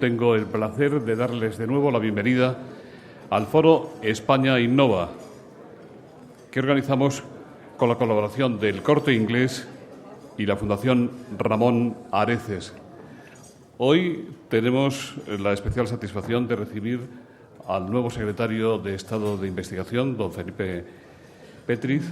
tengo el placer de darles de nuevo la bienvenida al Foro España Innova, que organizamos con la colaboración del Corte Inglés y la Fundación Ramón Areces. Hoy tenemos la especial satisfacción de recibir al nuevo secretario de Estado de Investigación, don Felipe Petriz,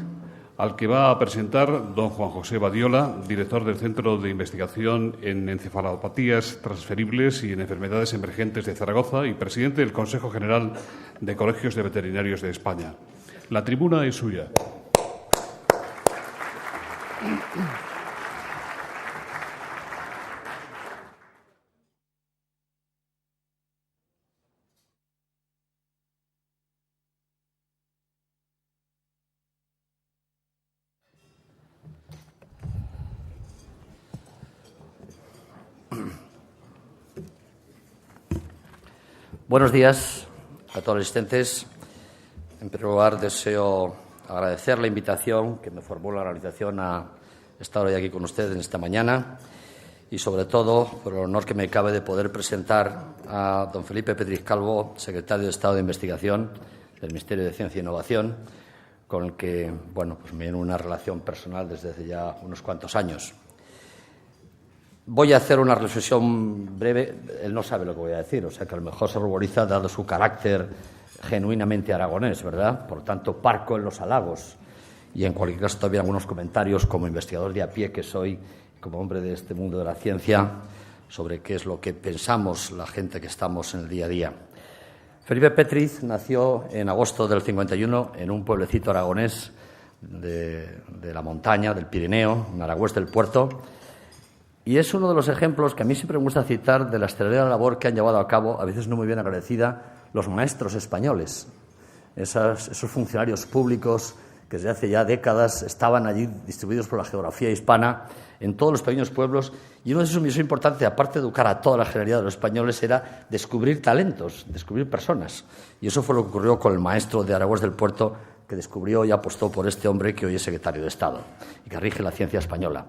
al que va a presentar don Juan José Badiola, director del Centro de Investigación en Encefalopatías Transferibles y en Enfermedades Emergentes de Zaragoza y presidente del Consejo General de Colegios de Veterinarios de España. La tribuna es suya. Buenos días a todos los asistentes. En primer lugar, deseo agradecer la invitación que me formula la organización a estar hoy aquí con ustedes en esta mañana y, sobre todo, por el honor que me cabe de poder presentar a don Felipe Petriz Calvo, secretario de Estado de Investigación del Ministerio de Ciencia e Innovación, con el que, pues me viene una relación personal desde hace ya unos cuantos años. Voy a hacer una reflexión breve. Él no sabe lo que voy a decir, o sea que a lo mejor se ruboriza dado su carácter genuinamente aragonés, ¿verdad? Por tanto, parco en los halagos. Y en cualquier caso, todavía algunos comentarios como investigador de a pie que soy, como hombre de este mundo de la ciencia, sobre qué es lo que pensamos la gente que estamos en el día a día. Felipe Petriz nació en agosto del 51 en un pueblecito aragonés de la montaña, del Pirineo, en Aragüés del Puerto. Y es uno de los ejemplos que a mí siempre me gusta citar de la extraordinaria labor que han llevado a cabo, a veces no muy bien agradecida, los maestros españoles. Esos funcionarios públicos que desde hace ya décadas estaban allí distribuidos por la geografía hispana en todos los pequeños pueblos. Y uno de sus misiones importantes, aparte de educar a toda la generalidad de los españoles, era descubrir talentos, descubrir personas. Y eso fue lo que ocurrió con el maestro de Aragüés del Puerto, que descubrió y apostó por este hombre que hoy es secretario de Estado y que rige la ciencia española.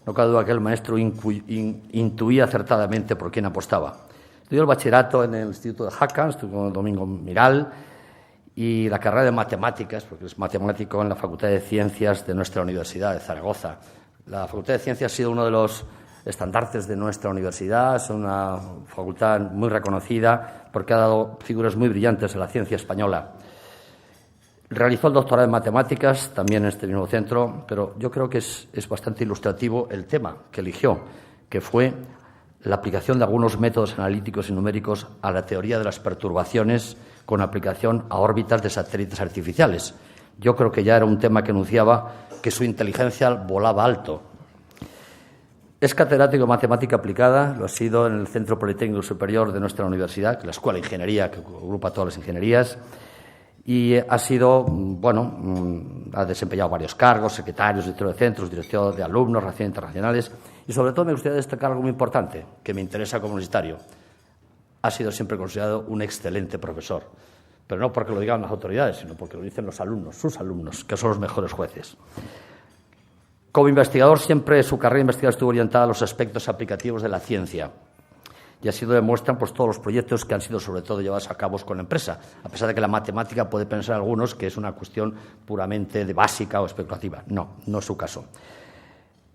No cabe duda que el maestro intuía acertadamente por quién apostaba. Estudió el bachillerato en el Instituto de Jaca, estudió con Domingo Miral, y la carrera de matemáticas, porque es matemático en la Facultad de Ciencias de nuestra Universidad de Zaragoza. La Facultad de Ciencias ha sido uno de los estandartes de nuestra universidad, es una facultad muy reconocida porque ha dado figuras muy brillantes en la ciencia española. Realizó el doctorado en matemáticas, también en este mismo centro, pero yo creo que es bastante ilustrativo el tema que eligió, que fue la aplicación de algunos métodos analíticos y numéricos a la teoría de las perturbaciones con aplicación a órbitas de satélites artificiales. Yo creo que ya era un tema que anunciaba que su inteligencia volaba alto. Es catedrático de matemática aplicada, lo ha sido en el Centro Politécnico Superior de nuestra universidad, que es la Escuela de Ingeniería, que agrupa todas las ingenierías. Y ha sido, ha desempeñado varios cargos, secretarios, director de centros, director de alumnos, relaciones internacionales. Y sobre todo me gustaría destacar algo muy importante que me interesa como universitario. Ha sido siempre considerado un excelente profesor, pero no porque lo digan las autoridades, sino porque lo dicen los alumnos, sus alumnos, que son los mejores jueces. Como investigador, siempre su carrera investigadora estuvo orientada a los aspectos aplicativos de la ciencia. Y así lo demuestran todos los proyectos que han sido sobre todo llevados a cabo con la empresa, a pesar de que la matemática puede pensar algunos que es una cuestión puramente de básica o especulativa. No es su caso.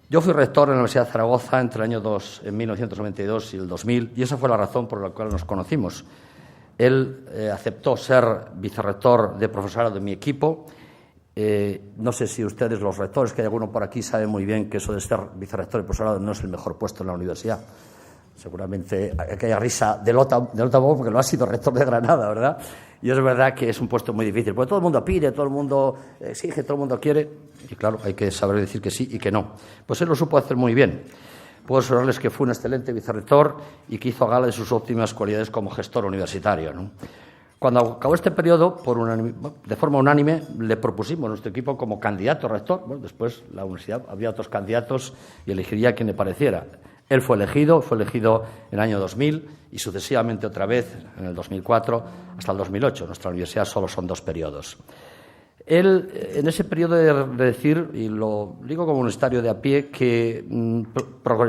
Yo fui rector en la Universidad de Zaragoza entre el año 1992 y el 2000, y esa fue la razón por la cual nos conocimos. Él aceptó ser vicerrector de profesorado de mi equipo. No sé si ustedes, los rectores, que hay alguno por aquí, saben muy bien que eso de ser vicerrector de profesorado no es el mejor puesto en la universidad. Seguramente aquella risa del Otavo, porque lo ha sido rector de Granada, ¿verdad? Y es verdad que es un puesto muy difícil, porque todo el mundo pide, todo el mundo exige, todo el mundo quiere, y claro, hay que saber decir que sí y que no. Pues él lo supo hacer muy bien. Puedo asegurarles que fue un excelente vicerrector y que hizo gala de sus óptimas cualidades como gestor universitario, ¿no? Cuando acabó este periodo, de forma unánime, le propusimos a nuestro equipo como candidato rector. Después la universidad había otros candidatos y elegiría a quien le pareciera. Él fue elegido en el año 2000 y sucesivamente otra vez en el 2004 hasta el 2008. Nuestra universidad solo son 2 periodos. Él, en ese periodo de decir, y lo digo como universitario de a pie, que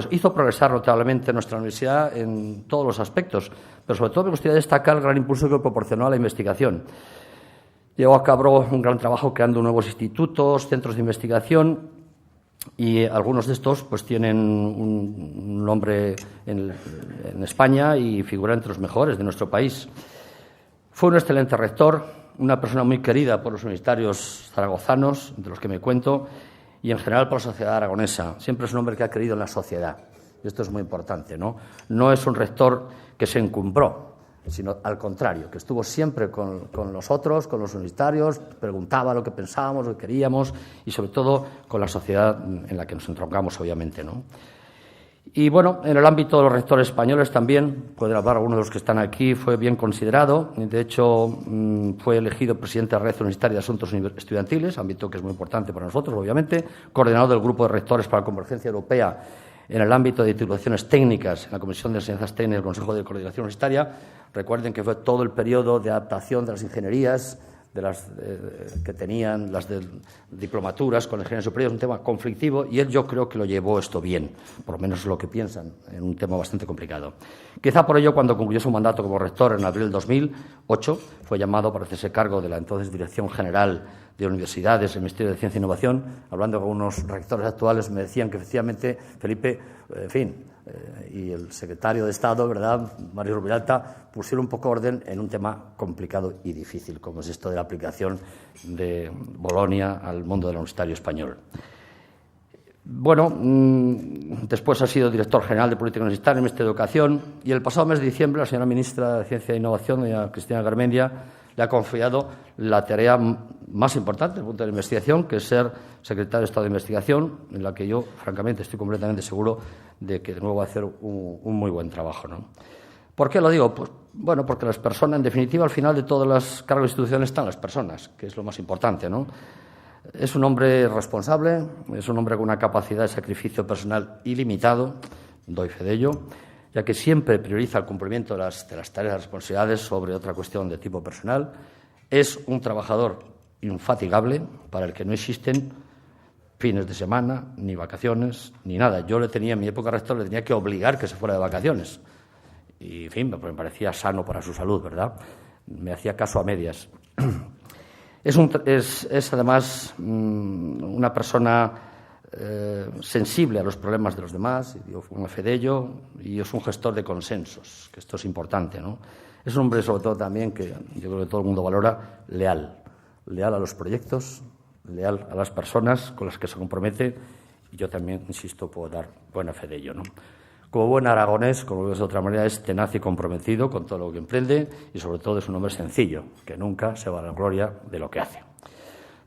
hizo progresar notablemente nuestra universidad en todos los aspectos, pero sobre todo me gustaría destacar el gran impulso que proporcionó a la investigación. Llevó a cabo un gran trabajo creando nuevos institutos, centros de investigación, y algunos de estos pues tienen un nombre en España y figuran entre los mejores de nuestro país. Fue un excelente rector, una persona muy querida por los universitarios zaragozanos, de los que me cuento, y en general por la sociedad aragonesa. Siempre es un hombre que ha creído en la sociedad. Y esto es muy importante, ¿no? No es un rector que se encumbró, sino al contrario, que estuvo siempre con nosotros, con los universitarios, preguntaba lo que pensábamos, lo que queríamos, y sobre todo con la sociedad en la que nos entroncamos, obviamente, ¿no? Y bueno, en el ámbito de los rectores españoles también, pueden hablar algunos de los que están aquí, fue bien considerado. De hecho, fue elegido presidente de la Red Universitaria de Asuntos Estudiantiles, ámbito que es muy importante para nosotros, obviamente, coordinador del Grupo de Rectores para la Convergencia Europea en el ámbito de titulaciones técnicas en la Comisión de Enseñanzas Técnicas del Consejo de Coordinación Universitaria. Recuerden que fue todo el periodo de adaptación de las ingenierías, de las que tenían las de diplomaturas con la ingeniería superior, es un tema conflictivo y él yo creo que lo llevó esto bien, por lo menos es lo que piensan, en un tema bastante complicado. Quizá por ello, cuando concluyó su mandato como rector en abril del 2008, fue llamado para hacerse cargo de la entonces Dirección General de Universidades del Ministerio de Ciencia e Innovación. Hablando con unos rectores actuales, me decían que efectivamente Felipe, en fin, y el secretario de Estado, ¿verdad?, Mario Rubialta, pusieron un poco orden en un tema complicado y difícil, como es esto de la aplicación de Bolonia al mundo del universitario español. Bueno, después ha sido director general de Política Universitaria en el Ministerio de Educación y el pasado mes de diciembre la señora ministra de Ciencia e Innovación, doña Cristina Garmendia, le ha confiado la tarea más importante desde el punto de la investigación, que es ser secretario de Estado de Investigación, en la que yo, francamente, estoy completamente seguro de que de nuevo va a hacer un muy buen trabajo, ¿no? ¿Por qué lo digo? Pues, bueno, porque las personas, en definitiva, al final de todas las cargos de instituciones están las personas, que es lo más importante, ¿no? Es un hombre responsable, es un hombre con una capacidad de sacrificio personal ilimitado, doy fe de ello, ya que siempre prioriza el cumplimiento de las tareas y responsabilidades sobre otra cuestión de tipo personal. Es un trabajador infatigable para el que no existen fines de semana, ni vacaciones, ni nada. Yo le tenía, en mi época rector, le tenía que obligar que se fuera de vacaciones. Y, en fin, me parecía sano para su salud, ¿verdad? Me hacía caso a medias. Es además una persona sensible a los problemas de los demás, y dio una fe de ello, y es un gestor de consensos, que esto es importante, ¿no? Es un hombre, sobre todo, también, que yo creo que todo el mundo valora, leal a los proyectos, leal a las personas con las que se compromete, y yo también, insisto, puedo dar buena fe de ello, ¿no? Como buen aragonés, como de otra manera, es tenaz y comprometido con todo lo que emprende y, sobre todo, es un hombre sencillo, que nunca se va a la gloria de lo que hace.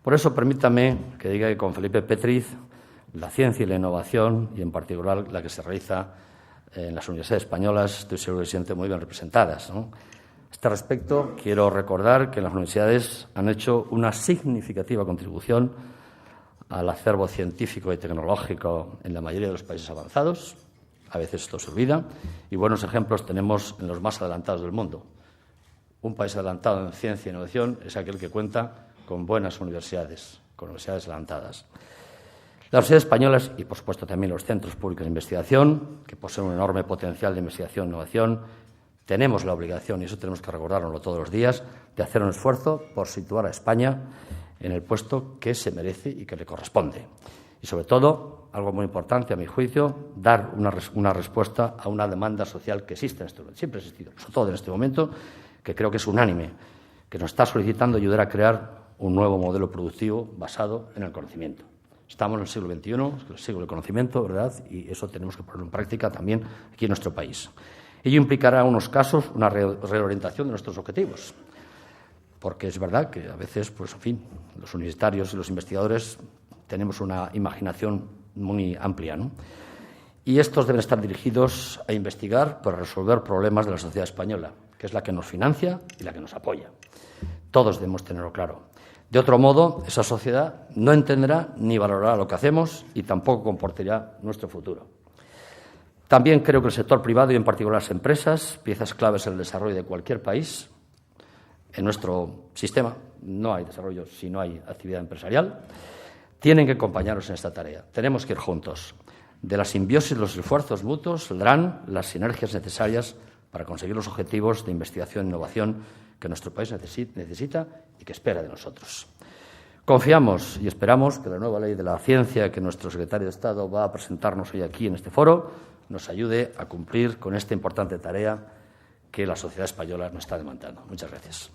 Por eso, permítame que diga que con Felipe Petriz, la ciencia y la innovación, y en particular la que se realiza en las universidades españolas, estoy seguro que se sienten muy bien representadas, ¿no? A este respecto, quiero recordar que las universidades han hecho una significativa contribución al acervo científico y tecnológico en la mayoría de los países avanzados. A veces esto se olvida, y buenos ejemplos tenemos en los más adelantados del mundo. Un país adelantado en ciencia e innovación es aquel que cuenta con buenas universidades, con universidades adelantadas. Las universidades españolas y, por supuesto, también los centros públicos de investigación, que poseen un enorme potencial de investigación e innovación, tenemos la obligación, y eso tenemos que recordárnoslo todos los días, de hacer un esfuerzo por situar a España en el puesto que se merece y que le corresponde. Y, sobre todo, algo muy importante, a mi juicio, dar una respuesta a una demanda social que existe en este momento, siempre ha existido, sobre todo en este momento, que creo que es unánime, que nos está solicitando ayudar a crear un nuevo modelo productivo basado en el conocimiento. Estamos en el siglo XXI, el siglo del conocimiento, ¿verdad? Y eso tenemos que ponerlo en práctica también aquí en nuestro país. Ello implicará, en unos casos, una reorientación de nuestros objetivos, porque es verdad que a veces, pues, en fin, los universitarios y los investigadores tenemos una imaginación muy amplia, ¿no? Y estos deben estar dirigidos a investigar para resolver problemas de la sociedad española, que es la que nos financia y la que nos apoya. Todos debemos tenerlo claro. De otro modo, esa sociedad no entenderá ni valorará lo que hacemos y tampoco compartirá nuestro futuro. También creo que el sector privado y, en particular, las empresas, piezas claves en el desarrollo de cualquier país, en nuestro sistema no hay desarrollo si no hay actividad empresarial, tienen que acompañarnos en esta tarea. Tenemos que ir juntos. De la simbiosis de los esfuerzos mutuos saldrán las sinergias necesarias para conseguir los objetivos de investigación e innovación que nuestro país necesita y que espera de nosotros. Confiamos y esperamos que la nueva ley de la ciencia que nuestro secretario de Estado va a presentarnos hoy aquí en este foro nos ayude a cumplir con esta importante tarea que la sociedad española nos está demandando. Muchas gracias.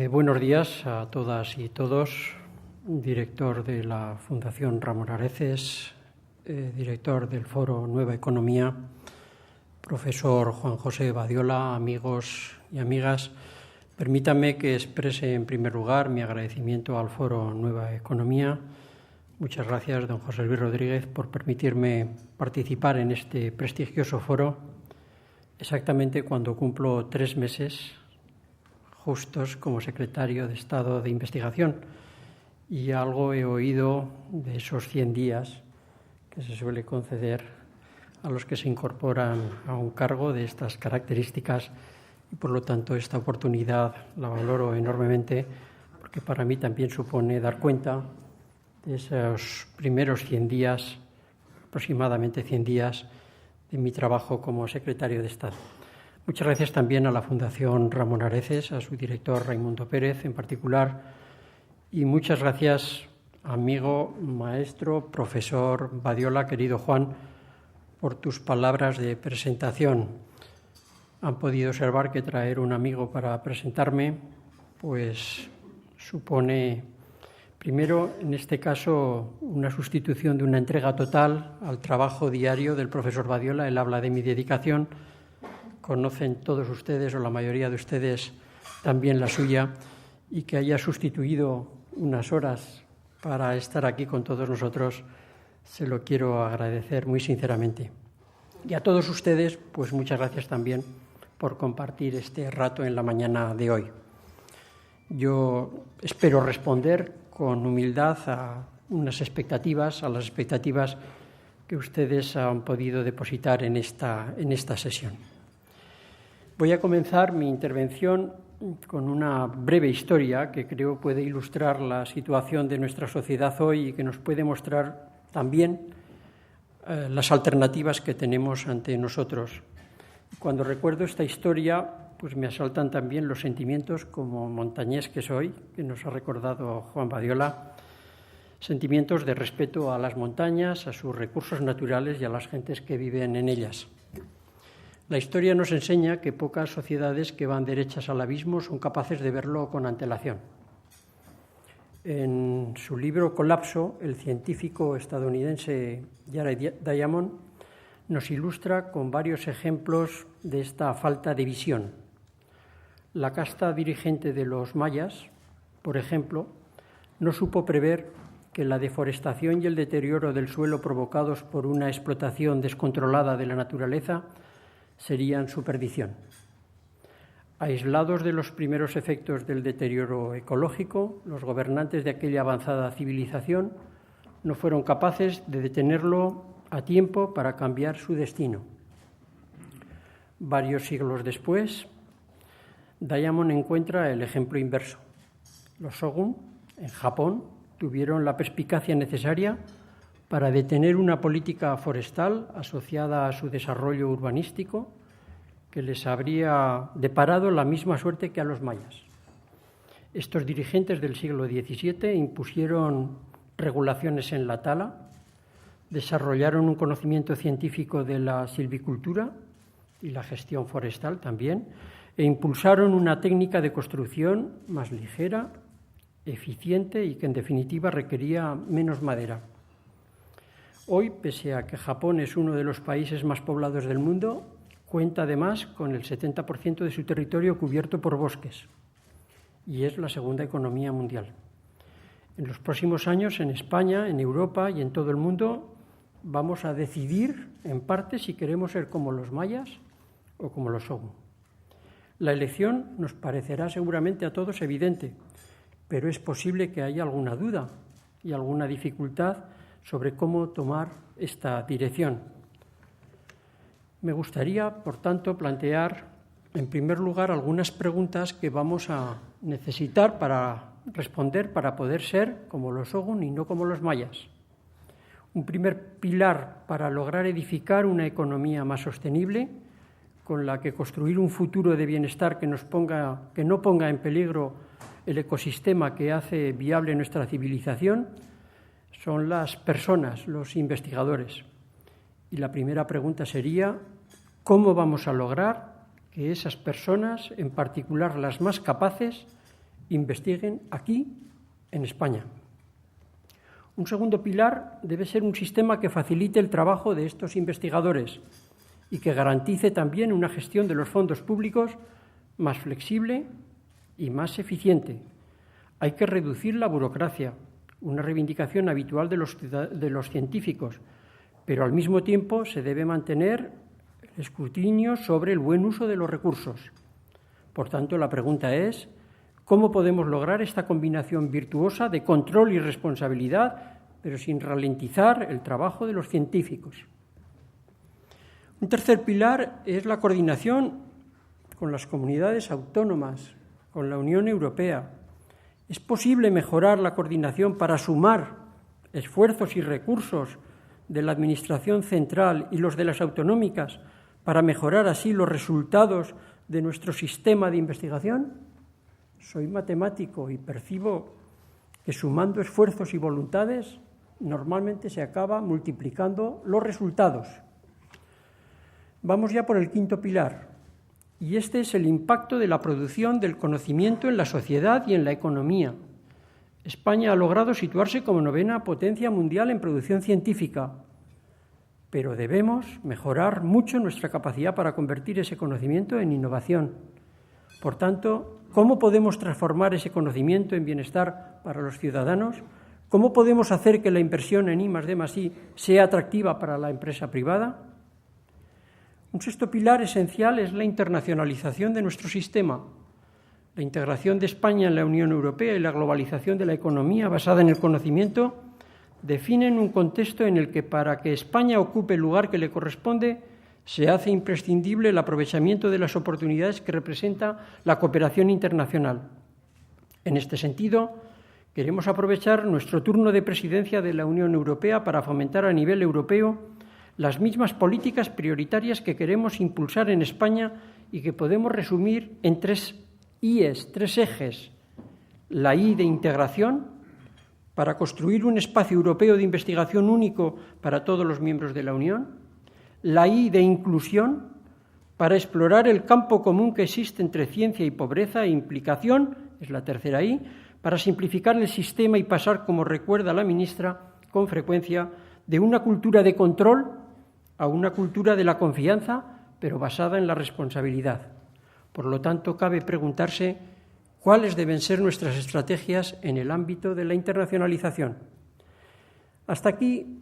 Buenos días a todas y todos. Director de la Fundación Ramón Areces, director del Foro Nueva Economía, profesor Juan José Badiola, amigos y amigas. Permítanme que exprese en primer lugar mi agradecimiento al Foro Nueva Economía. Muchas gracias, don José Luis Rodríguez, por permitirme participar en este prestigioso foro, exactamente cuando cumplo 3 meses justos como secretario de Estado de Investigación. Y algo he oído de esos 100 días que se suele conceder a los que se incorporan a un cargo de estas características y, por lo tanto, esta oportunidad la valoro enormemente porque para mí también supone dar cuenta de esos primeros 100 días, aproximadamente 100 días, de mi trabajo como secretario de Estado. Muchas gracias también a la Fundación Ramón Areces, a su director Raimundo Pérez en particular, y muchas gracias, amigo, maestro, profesor Badiola, querido Juan, por tus palabras de presentación. Han podido observar que traer un amigo para presentarme, pues supone, primero, en este caso, una sustitución de una entrega total al trabajo diario del profesor Badiola. Él habla de mi dedicación. Conocen todos ustedes, o la mayoría de ustedes, también la suya, y que haya sustituido unas horas para estar aquí con todos nosotros, se lo quiero agradecer muy sinceramente. Y a todos ustedes, pues muchas gracias también por compartir este rato en la mañana de hoy. Yo espero responder con humildad a las expectativas que ustedes han podido depositar en esta sesión. Voy a comenzar mi intervención con una breve historia que creo puede ilustrar la situación de nuestra sociedad hoy y que nos puede mostrar también las alternativas que tenemos ante nosotros. Cuando recuerdo esta historia, pues me asaltan también los sentimientos como montañés que soy, que nos ha recordado Juan Badiola, sentimientos de respeto a las montañas, a sus recursos naturales y a las gentes que viven en ellas. La historia nos enseña que pocas sociedades que van derechas al abismo son capaces de verlo con antelación. En su libro Colapso, el científico estadounidense Jared Diamond nos ilustra con varios ejemplos de esta falta de visión. La casta dirigente de los mayas, por ejemplo, no supo prever que la deforestación y el deterioro del suelo provocados por una explotación descontrolada de la naturaleza serían su perdición. Aislados de los primeros efectos del deterioro ecológico, los gobernantes de aquella avanzada civilización no fueron capaces de detenerlo a tiempo para cambiar su destino. Varios siglos después, Diamond encuentra el ejemplo inverso. Los shogun, en Japón, tuvieron la perspicacia necesaria para detener una política forestal asociada a su desarrollo urbanístico que les habría deparado la misma suerte que a los mayas. Estos dirigentes del siglo XVII impusieron regulaciones en la tala, desarrollaron un conocimiento científico de la silvicultura y la gestión forestal también, e impulsaron una técnica de construcción más ligera, eficiente y que en definitiva requería menos madera. Hoy, pese a que Japón es uno de los países más poblados del mundo, cuenta además con el 70% de su territorio cubierto por bosques y es la segunda economía mundial. En los próximos años, en España, en Europa y en todo el mundo, vamos a decidir, en parte, si queremos ser como los mayas o como lo son. La elección nos parecerá seguramente a todos evidente, pero es posible que haya alguna duda y alguna dificultad sobre cómo tomar esta dirección. Me gustaría, por tanto, plantear, en primer lugar, algunas preguntas que vamos a necesitar para responder, para poder ser como los Ogun y no como los mayas. Un primer pilar para lograr edificar una economía más sostenible, con la que construir un futuro de bienestar que no ponga en peligro el ecosistema que hace viable nuestra civilización, son las personas, los investigadores. Y la primera pregunta sería, ¿cómo vamos a lograr que esas personas, en particular las más capaces, investiguen aquí, en España? Un segundo pilar debe ser un sistema que facilite el trabajo de estos investigadores y que garantice también una gestión de los fondos públicos más flexible y más eficiente. Hay que reducir la burocracia, una reivindicación habitual de los científicos, pero al mismo tiempo se debe mantener el escrutinio sobre el buen uso de los recursos. Por tanto, la pregunta es, ¿cómo podemos lograr esta combinación virtuosa de control y responsabilidad, pero sin ralentizar el trabajo de los científicos? Un tercer pilar es la coordinación con las comunidades autónomas, con la Unión Europea. ¿Es posible mejorar la coordinación para sumar esfuerzos y recursos de la Administración central y los de las autonómicas para mejorar así los resultados de nuestro sistema de investigación? Soy matemático y percibo que sumando esfuerzos y voluntades normalmente se acaba multiplicando los resultados. Vamos ya por el quinto pilar, y este es el impacto de la producción del conocimiento en la sociedad y en la economía. España ha logrado situarse como 9ª potencia mundial en producción científica, pero debemos mejorar mucho nuestra capacidad para convertir ese conocimiento en innovación. Por tanto, ¿cómo podemos transformar ese conocimiento en bienestar para los ciudadanos? ¿Cómo podemos hacer que la inversión en I+D+I sea atractiva para la empresa privada? Un sexto pilar esencial es la internacionalización de nuestro sistema. La integración de España en la Unión Europea y la globalización de la economía basada en el conocimiento definen un contexto en el que, para que España ocupe el lugar que le corresponde, se hace imprescindible el aprovechamiento de las oportunidades que representa la cooperación internacional. En este sentido, queremos aprovechar nuestro turno de presidencia de la Unión Europea para fomentar a nivel europeo las mismas políticas prioritarias que queremos impulsar en España y que podemos resumir en tres ejes. La I de integración, para construir un espacio europeo de investigación único para todos los miembros de la Unión. La I de inclusión, para explorar el campo común que existe entre ciencia y pobreza e implicación, es la tercera I, para simplificar el sistema y pasar, como recuerda la ministra con frecuencia, de una cultura de control a una cultura de la confianza, pero basada en la responsabilidad. Por lo tanto, cabe preguntarse cuáles deben ser nuestras estrategias en el ámbito de la internacionalización. Hasta aquí,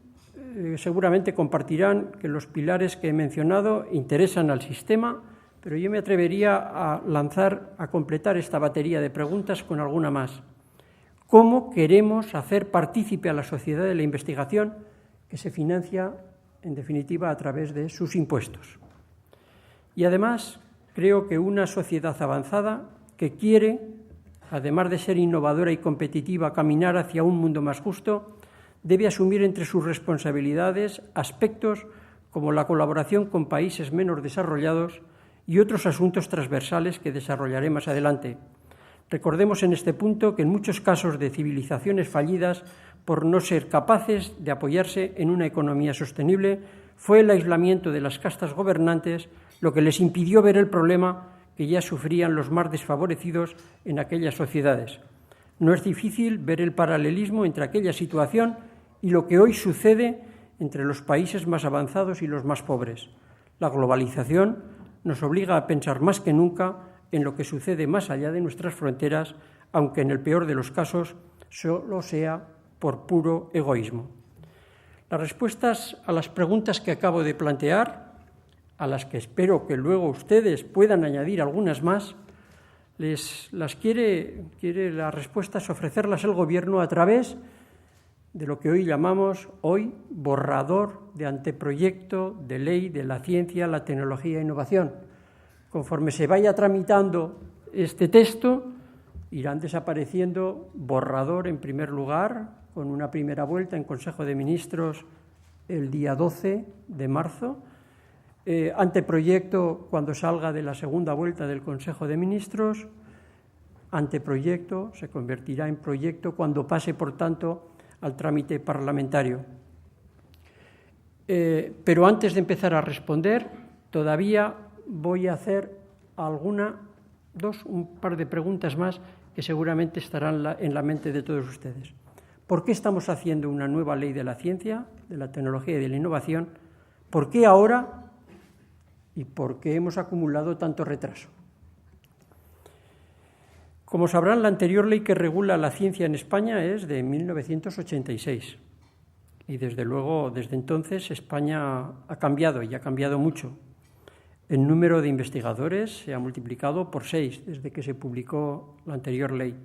seguramente compartirán que los pilares que he mencionado interesan al sistema, pero yo me atrevería a completar esta batería de preguntas con alguna más. ¿Cómo queremos hacer partícipe a la sociedad de la investigación que se financia, en definitiva, a través de sus impuestos? Y además, creo que una sociedad avanzada que quiere, además de ser innovadora y competitiva, caminar hacia un mundo más justo, debe asumir entre sus responsabilidades aspectos como la colaboración con países menos desarrollados y otros asuntos transversales que desarrollaré más adelante. Recordemos en este punto que en muchos casos de civilizaciones fallidas, por no ser capaces de apoyarse en una economía sostenible, fue el aislamiento de las castas gobernantes lo que les impidió ver el problema que ya sufrían los más desfavorecidos en aquellas sociedades. No es difícil ver el paralelismo entre aquella situación y lo que hoy sucede entre los países más avanzados y los más pobres. La globalización nos obliga a pensar más que nunca en lo que sucede más allá de nuestras fronteras, aunque en el peor de los casos solo sea por puro egoísmo. Las respuestas a las preguntas que acabo de plantear a las que espero que luego ustedes puedan añadir algunas más, las quiere las respuestas ofrecerlas el Gobierno a través de lo que hoy llamamos borrador de anteproyecto de ley de la ciencia, la tecnología e innovación. Conforme se vaya tramitando este texto, irán desapareciendo borrador en primer lugar, con una primera vuelta en Consejo de Ministros el día 12 de marzo, anteproyecto cuando salga de la segunda vuelta del Consejo de Ministros, anteproyecto se convertirá en proyecto cuando pase, por tanto, al trámite parlamentario. Pero antes de empezar a responder, todavía voy a hacer un par de preguntas más que seguramente estarán en la mente de todos ustedes. ¿Por qué estamos haciendo una nueva ley de la ciencia, de la tecnología y de la innovación? ¿Por qué ahora? ¿Y por qué hemos acumulado tanto retraso? Como sabrán, la anterior ley que regula la ciencia en España es de 1986 y desde luego desde entonces España ha cambiado y ha cambiado mucho. El número de investigadores se ha multiplicado por 6 desde que se publicó la anterior ley.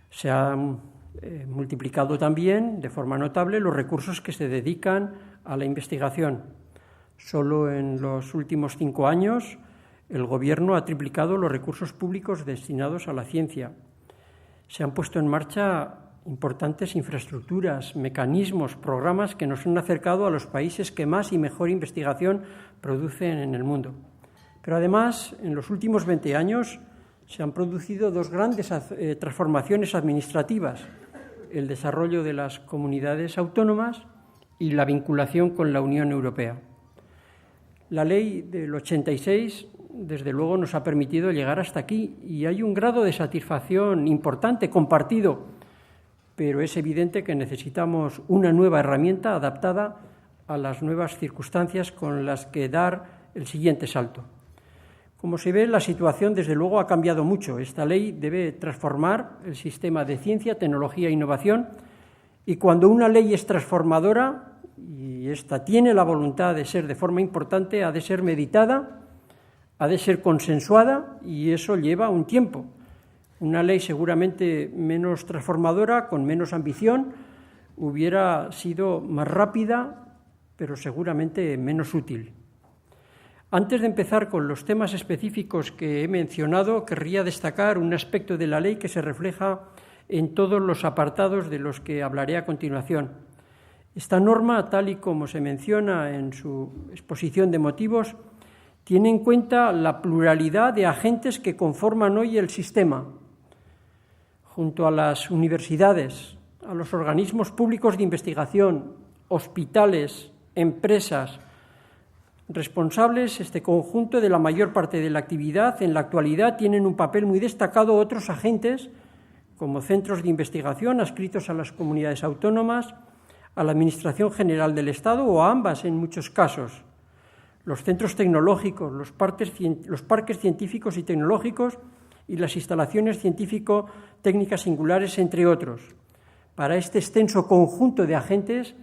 Se han multiplicado también de forma notable los recursos que se dedican a la investigación. Solo en los últimos 5 años el Gobierno ha triplicado los recursos públicos destinados a la ciencia. Se han puesto en marcha importantes infraestructuras, mecanismos, programas que nos han acercado a los países que más y mejor investigación producen en el mundo. Pero además, en los últimos 20 años se han producido 2 grandes transformaciones administrativas: el desarrollo de las comunidades autónomas y la vinculación con la Unión Europea. La ley del 86, desde luego, nos ha permitido llegar hasta aquí y hay un grado de satisfacción importante, compartido, pero es evidente que necesitamos una nueva herramienta adaptada a las nuevas circunstancias con las que dar el siguiente salto. Como se ve, la situación, desde luego, ha cambiado mucho. Esta ley debe transformar el sistema de ciencia, tecnología e innovación, y cuando una ley es transformadora, y esta tiene la voluntad de ser de forma importante, ha de ser meditada, ha de ser consensuada, y eso lleva un tiempo. Una ley seguramente menos transformadora, con menos ambición, hubiera sido más rápida, pero seguramente menos útil. Antes de empezar con los temas específicos que he mencionado, querría destacar un aspecto de la ley que se refleja en todos los apartados de los que hablaré a continuación. Esta norma, tal y como se menciona en su exposición de motivos, tiene en cuenta la pluralidad de agentes que conforman hoy el sistema, junto a las universidades, a los organismos públicos de investigación, hospitales, empresas. Responsables, este conjunto, de la mayor parte de la actividad, en la actualidad tienen un papel muy destacado otros agentes, como centros de investigación adscritos a las comunidades autónomas, a la Administración General del Estado o a ambas en muchos casos. Los centros tecnológicos, los parques científicos y tecnológicos y las instalaciones científico-técnicas singulares, entre otros. Para este extenso conjunto de agentes,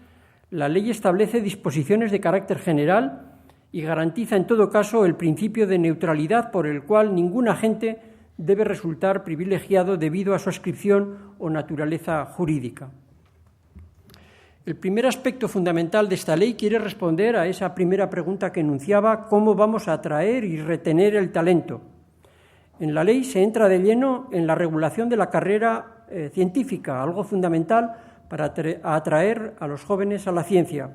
la ley establece disposiciones de carácter general y garantiza, en todo caso, el principio de neutralidad por el cual ningún agente debe resultar privilegiado debido a su adscripción o naturaleza jurídica. El primer aspecto fundamental de esta ley quiere responder a esa primera pregunta que enunciaba: ¿cómo vamos a atraer y retener el talento? En la ley se entra de lleno en la regulación de la carrera científica, algo fundamental para atraer a los jóvenes a la ciencia.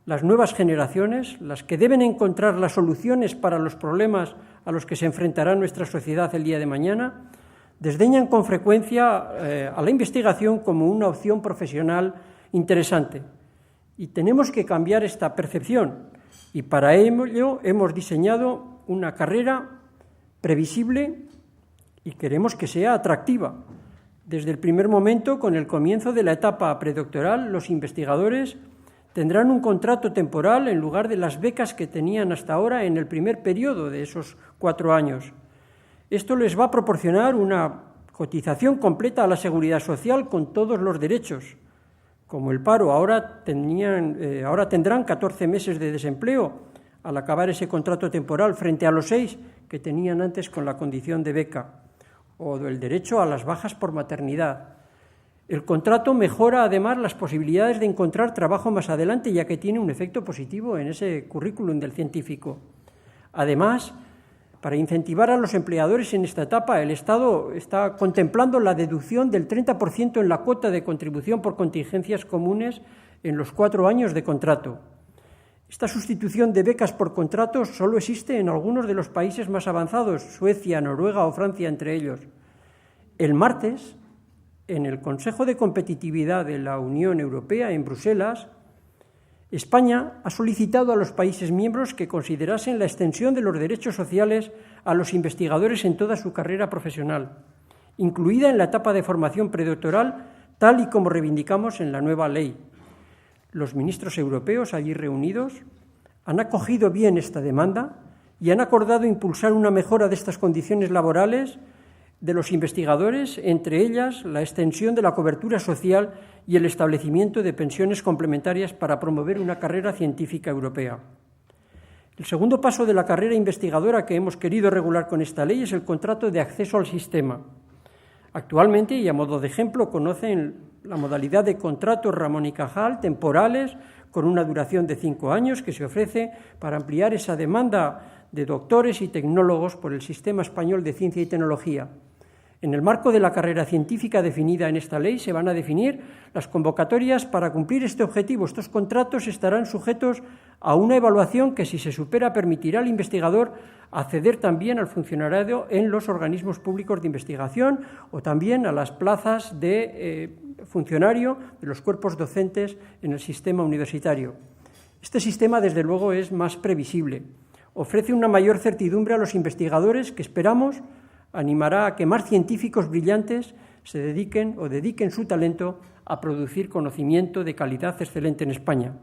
Las nuevas generaciones, las que deben encontrar las soluciones para los problemas a los que se enfrentará nuestra sociedad el día de mañana, desdeñan con frecuencia a la investigación como una opción profesional interesante. Y tenemos que cambiar esta percepción, y para ello hemos diseñado una carrera previsible y queremos que sea atractiva. Desde el primer momento, con el comienzo de la etapa predoctoral, los investigadores tendrán un contrato temporal en lugar de las becas que tenían hasta ahora en el primer periodo de esos 4 años. Esto les va a proporcionar una cotización completa a la Seguridad Social con todos los derechos. Como el paro, ahora tendrán 14 meses de desempleo, al acabar ese contrato temporal frente a los 6 que tenían antes con la condición de beca, o el derecho a las bajas por maternidad. El contrato mejora además las posibilidades de encontrar trabajo más adelante, ya que tiene un efecto positivo en ese currículum del científico. Además, para incentivar a los empleadores en esta etapa, el Estado está contemplando la deducción del 30% en la cuota de contribución por contingencias comunes en los 4 años de contrato. Esta sustitución de becas por contratos solo existe en algunos de los países más avanzados, Suecia, Noruega o Francia entre ellos. El martes, en el Consejo de Competitividad de la Unión Europea en Bruselas, España ha solicitado a los países miembros que considerasen la extensión de los derechos sociales a los investigadores en toda su carrera profesional, incluida en la etapa de formación predoctoral, tal y como reivindicamos en la nueva ley. Los ministros europeos allí reunidos han acogido bien esta demanda y han acordado impulsar una mejora de estas condiciones laborales de los investigadores, entre ellas la extensión de la cobertura social y el establecimiento de pensiones complementarias para promover una carrera científica europea. El segundo paso de la carrera investigadora que hemos querido regular con esta ley es el contrato de acceso al sistema. Actualmente, y a modo de ejemplo, conocen la modalidad de contratos Ramón y Cajal, temporales, con una duración de 5 años, que se ofrece para ampliar esa demanda de doctores y tecnólogos por el Sistema Español de Ciencia y Tecnología. En el marco de la carrera científica definida en esta ley se van a definir las convocatorias para cumplir este objetivo. Estos contratos estarán sujetos a una evaluación que, si se supera, permitirá al investigador acceder también al funcionariado en los organismos públicos de investigación o también a las plazas de funcionario de los cuerpos docentes en el sistema universitario. Este sistema, desde luego, es más previsible. Ofrece una mayor certidumbre a los investigadores que esperamos animará a que más científicos brillantes se dediquen su talento a producir conocimiento de calidad excelente en España.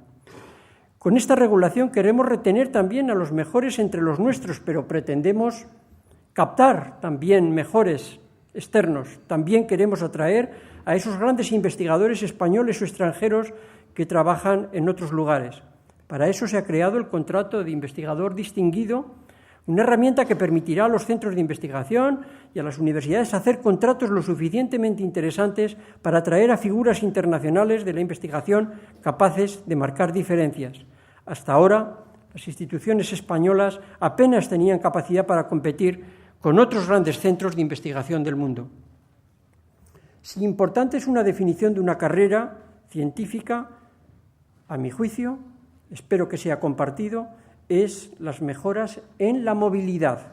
Con esta regulación queremos retener también a los mejores entre los nuestros, pero pretendemos captar también mejores externos. También queremos atraer a esos grandes investigadores españoles o extranjeros que trabajan en otros lugares. Para eso se ha creado el contrato de investigador distinguido, una herramienta que permitirá a los centros de investigación y a las universidades hacer contratos lo suficientemente interesantes para atraer a figuras internacionales de la investigación capaces de marcar diferencias. Hasta ahora, las instituciones españolas apenas tenían capacidad para competir con otros grandes centros de investigación del mundo. Si importante es una definición de una carrera científica, a mi juicio, espero que sea compartido, es las mejoras en la movilidad.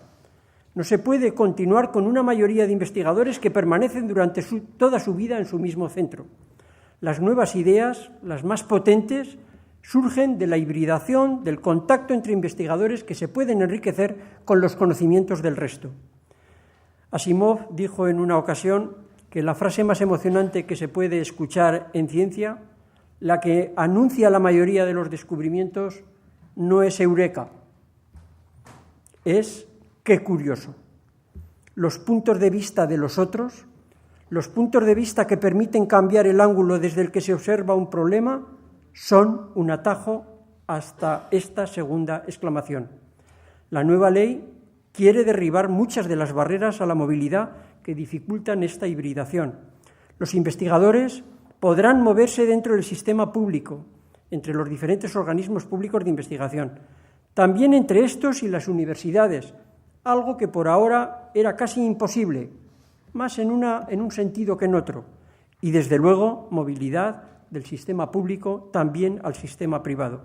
No se puede continuar con una mayoría de investigadores que permanecen durante toda su vida en su mismo centro. Las nuevas ideas, las más potentes, surgen de la hibridación, del contacto entre investigadores que se pueden enriquecer con los conocimientos del resto. Asimov dijo en una ocasión que la frase más emocionante que se puede escuchar en ciencia, la que anuncia la mayoría de los descubrimientos, no es eureka, es qué curioso. Los puntos de vista de los otros, los puntos de vista que permiten cambiar el ángulo desde el que se observa un problema, son un atajo hasta esta segunda exclamación. La nueva ley quiere derribar muchas de las barreras a la movilidad que dificultan esta hibridación. Los investigadores podrán moverse dentro del sistema público, entre los diferentes organismos públicos de investigación, también entre estos y las universidades, algo que por ahora era casi imposible, más en un sentido que en otro, y desde luego movilidad del sistema público también al sistema privado.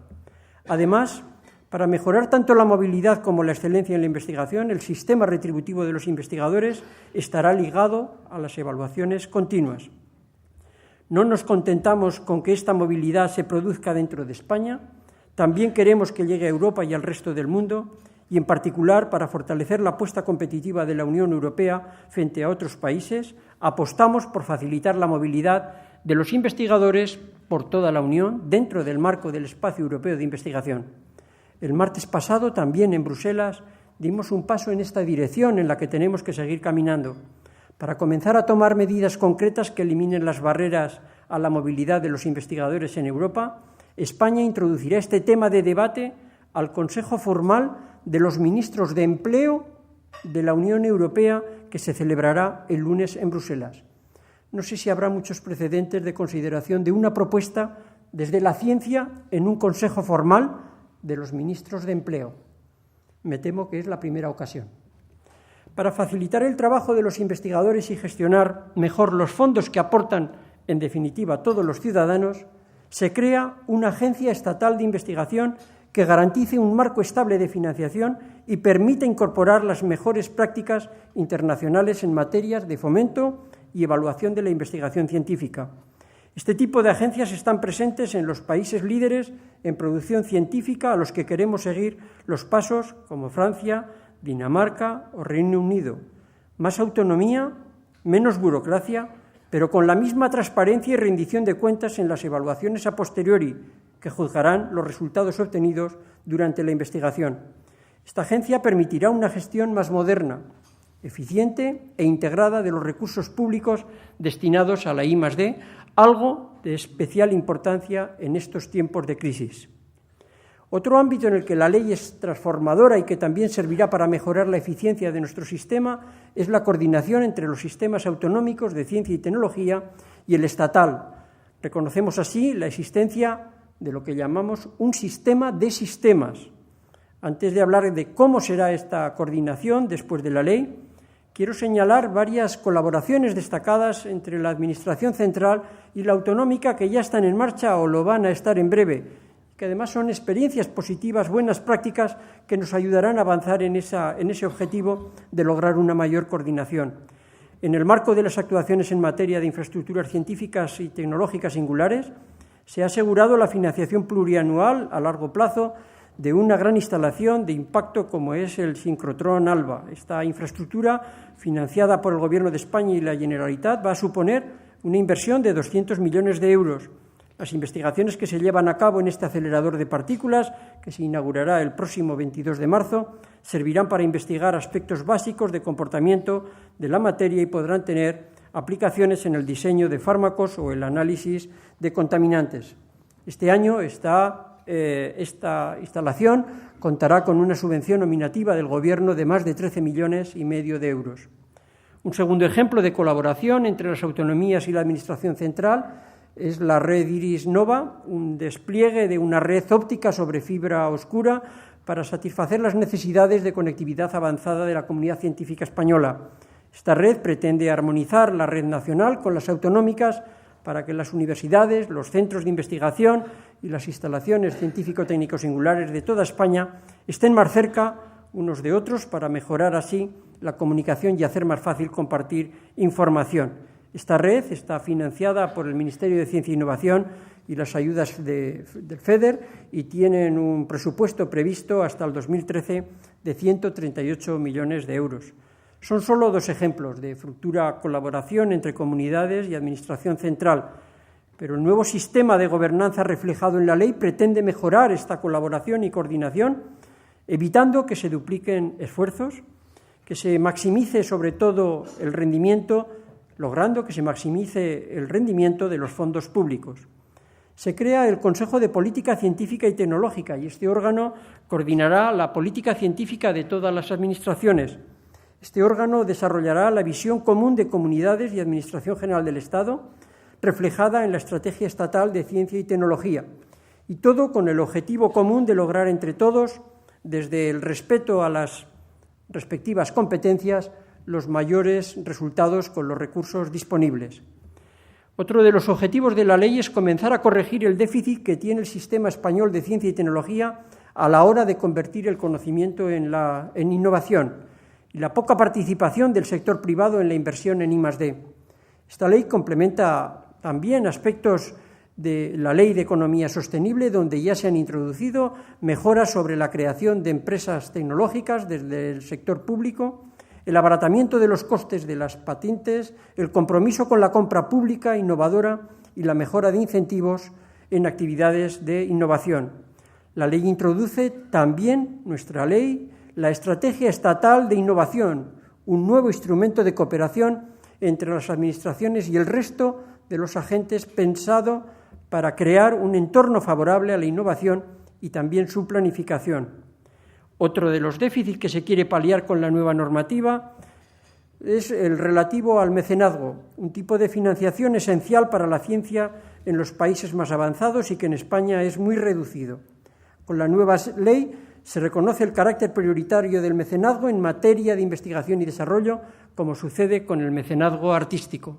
Además, para mejorar tanto la movilidad como la excelencia en la investigación, el sistema retributivo de los investigadores estará ligado a las evaluaciones continuas. No nos contentamos con que esta movilidad se produzca dentro de España, también queremos que llegue a Europa y al resto del mundo, y en particular para fortalecer la apuesta competitiva de la Unión Europea frente a otros países, apostamos por facilitar la movilidad de los investigadores por toda la Unión dentro del marco del Espacio Europeo de Investigación. El martes pasado, también en Bruselas, dimos un paso en esta dirección en la que tenemos que seguir caminando, para comenzar a tomar medidas concretas que eliminen las barreras a la movilidad de los investigadores en Europa. España introducirá este tema de debate al Consejo Formal de los Ministros de Empleo de la Unión Europea que se celebrará el lunes en Bruselas. No sé si habrá muchos precedentes de consideración de una propuesta desde la ciencia en un Consejo Formal de los Ministros de Empleo. Me temo que es la primera ocasión. Para facilitar el trabajo de los investigadores y gestionar mejor los fondos que aportan, en definitiva, todos los ciudadanos, se crea una agencia estatal de investigación que garantice un marco estable de financiación y permita incorporar las mejores prácticas internacionales en materias de fomento y evaluación de la investigación científica. Este tipo de agencias están presentes en los países líderes en producción científica a los que queremos seguir los pasos, como Francia, Dinamarca o Reino Unido. Más autonomía, menos burocracia, pero con la misma transparencia y rendición de cuentas en las evaluaciones a posteriori, que juzgarán los resultados obtenidos durante la investigación. Esta agencia permitirá una gestión más moderna, eficiente e integrada de los recursos públicos destinados a la I+D, algo de especial importancia en estos tiempos de crisis. Otro ámbito en el que la ley es transformadora y que también servirá para mejorar la eficiencia de nuestro sistema es la coordinación entre los sistemas autonómicos de ciencia y tecnología y el estatal. Reconocemos así la existencia de lo que llamamos un sistema de sistemas. Antes de hablar de cómo será esta coordinación después de la ley, quiero señalar varias colaboraciones destacadas entre la Administración central y la autonómica que ya están en marcha o lo van a estar en breve, que además son experiencias positivas, buenas prácticas que nos ayudarán a avanzar en ese objetivo de lograr una mayor coordinación. En el marco de las actuaciones en materia de infraestructuras científicas y tecnológicas singulares, se ha asegurado la financiación plurianual a largo plazo de una gran instalación de impacto como es el sincrotrón ALBA. Esta infraestructura, financiada por el Gobierno de España y la Generalitat, va a suponer una inversión de 200 millones de euros. Las investigaciones que se llevan a cabo en este acelerador de partículas, que se inaugurará el próximo 22 de marzo, servirán para investigar aspectos básicos de comportamiento de la materia y podrán tener aplicaciones en el diseño de fármacos o el análisis de contaminantes. Este año esta instalación contará con una subvención nominativa del Gobierno de más de 13,5 millones de euros. Un segundo ejemplo de colaboración entre las autonomías y la Administración central es la red Iris-Nova, un despliegue de una red óptica sobre fibra oscura para satisfacer las necesidades de conectividad avanzada de la comunidad científica española. Esta red pretende armonizar la red nacional con las autonómicas para que las universidades, los centros de investigación y las instalaciones científico-técnicos singulares de toda España estén más cerca unos de otros para mejorar así la comunicación y hacer más fácil compartir información. Esta red está financiada por el Ministerio de Ciencia e Innovación y las ayudas del FEDER y tienen un presupuesto previsto hasta el 2013 de 138 millones de euros. Son solo dos ejemplos de fructuosa colaboración entre comunidades y Administración central, pero el nuevo sistema de gobernanza reflejado en la ley pretende mejorar esta colaboración y coordinación, evitando que se dupliquen esfuerzos, que se maximice sobre todo el rendimiento, logrando que se maximice el rendimiento de los fondos públicos. Se crea el Consejo de Política Científica y Tecnológica y este órgano coordinará la política científica de todas las administraciones. Este órgano desarrollará la visión común de comunidades y Administración General del Estado, reflejada en la Estrategia Estatal de Ciencia y Tecnología, y todo con el objetivo común de lograr entre todos, desde el respeto a las respectivas competencias, los mayores resultados con los recursos disponibles. Otro de los objetivos de la ley es comenzar a corregir el déficit que tiene el sistema español de ciencia y tecnología a la hora de convertir el conocimiento en innovación y la poca participación del sector privado en la inversión en I+D. Esta ley complementa también aspectos de la Ley de Economía Sostenible, donde ya se han introducido mejoras sobre la creación de empresas tecnológicas desde el sector público, el abaratamiento de los costes de las patentes, el compromiso con la compra pública innovadora y la mejora de incentivos en actividades de innovación. La ley introduce también, nuestra ley, la Estrategia Estatal de Innovación, un nuevo instrumento de cooperación entre las administraciones y el resto de los agentes pensado para crear un entorno favorable a la innovación y también su planificación. Otro de los déficits que se quiere paliar con la nueva normativa es el relativo al mecenazgo, un tipo de financiación esencial para la ciencia en los países más avanzados y que en España es muy reducido. Con la nueva ley se reconoce el carácter prioritario del mecenazgo en materia de investigación y desarrollo, como sucede con el mecenazgo artístico.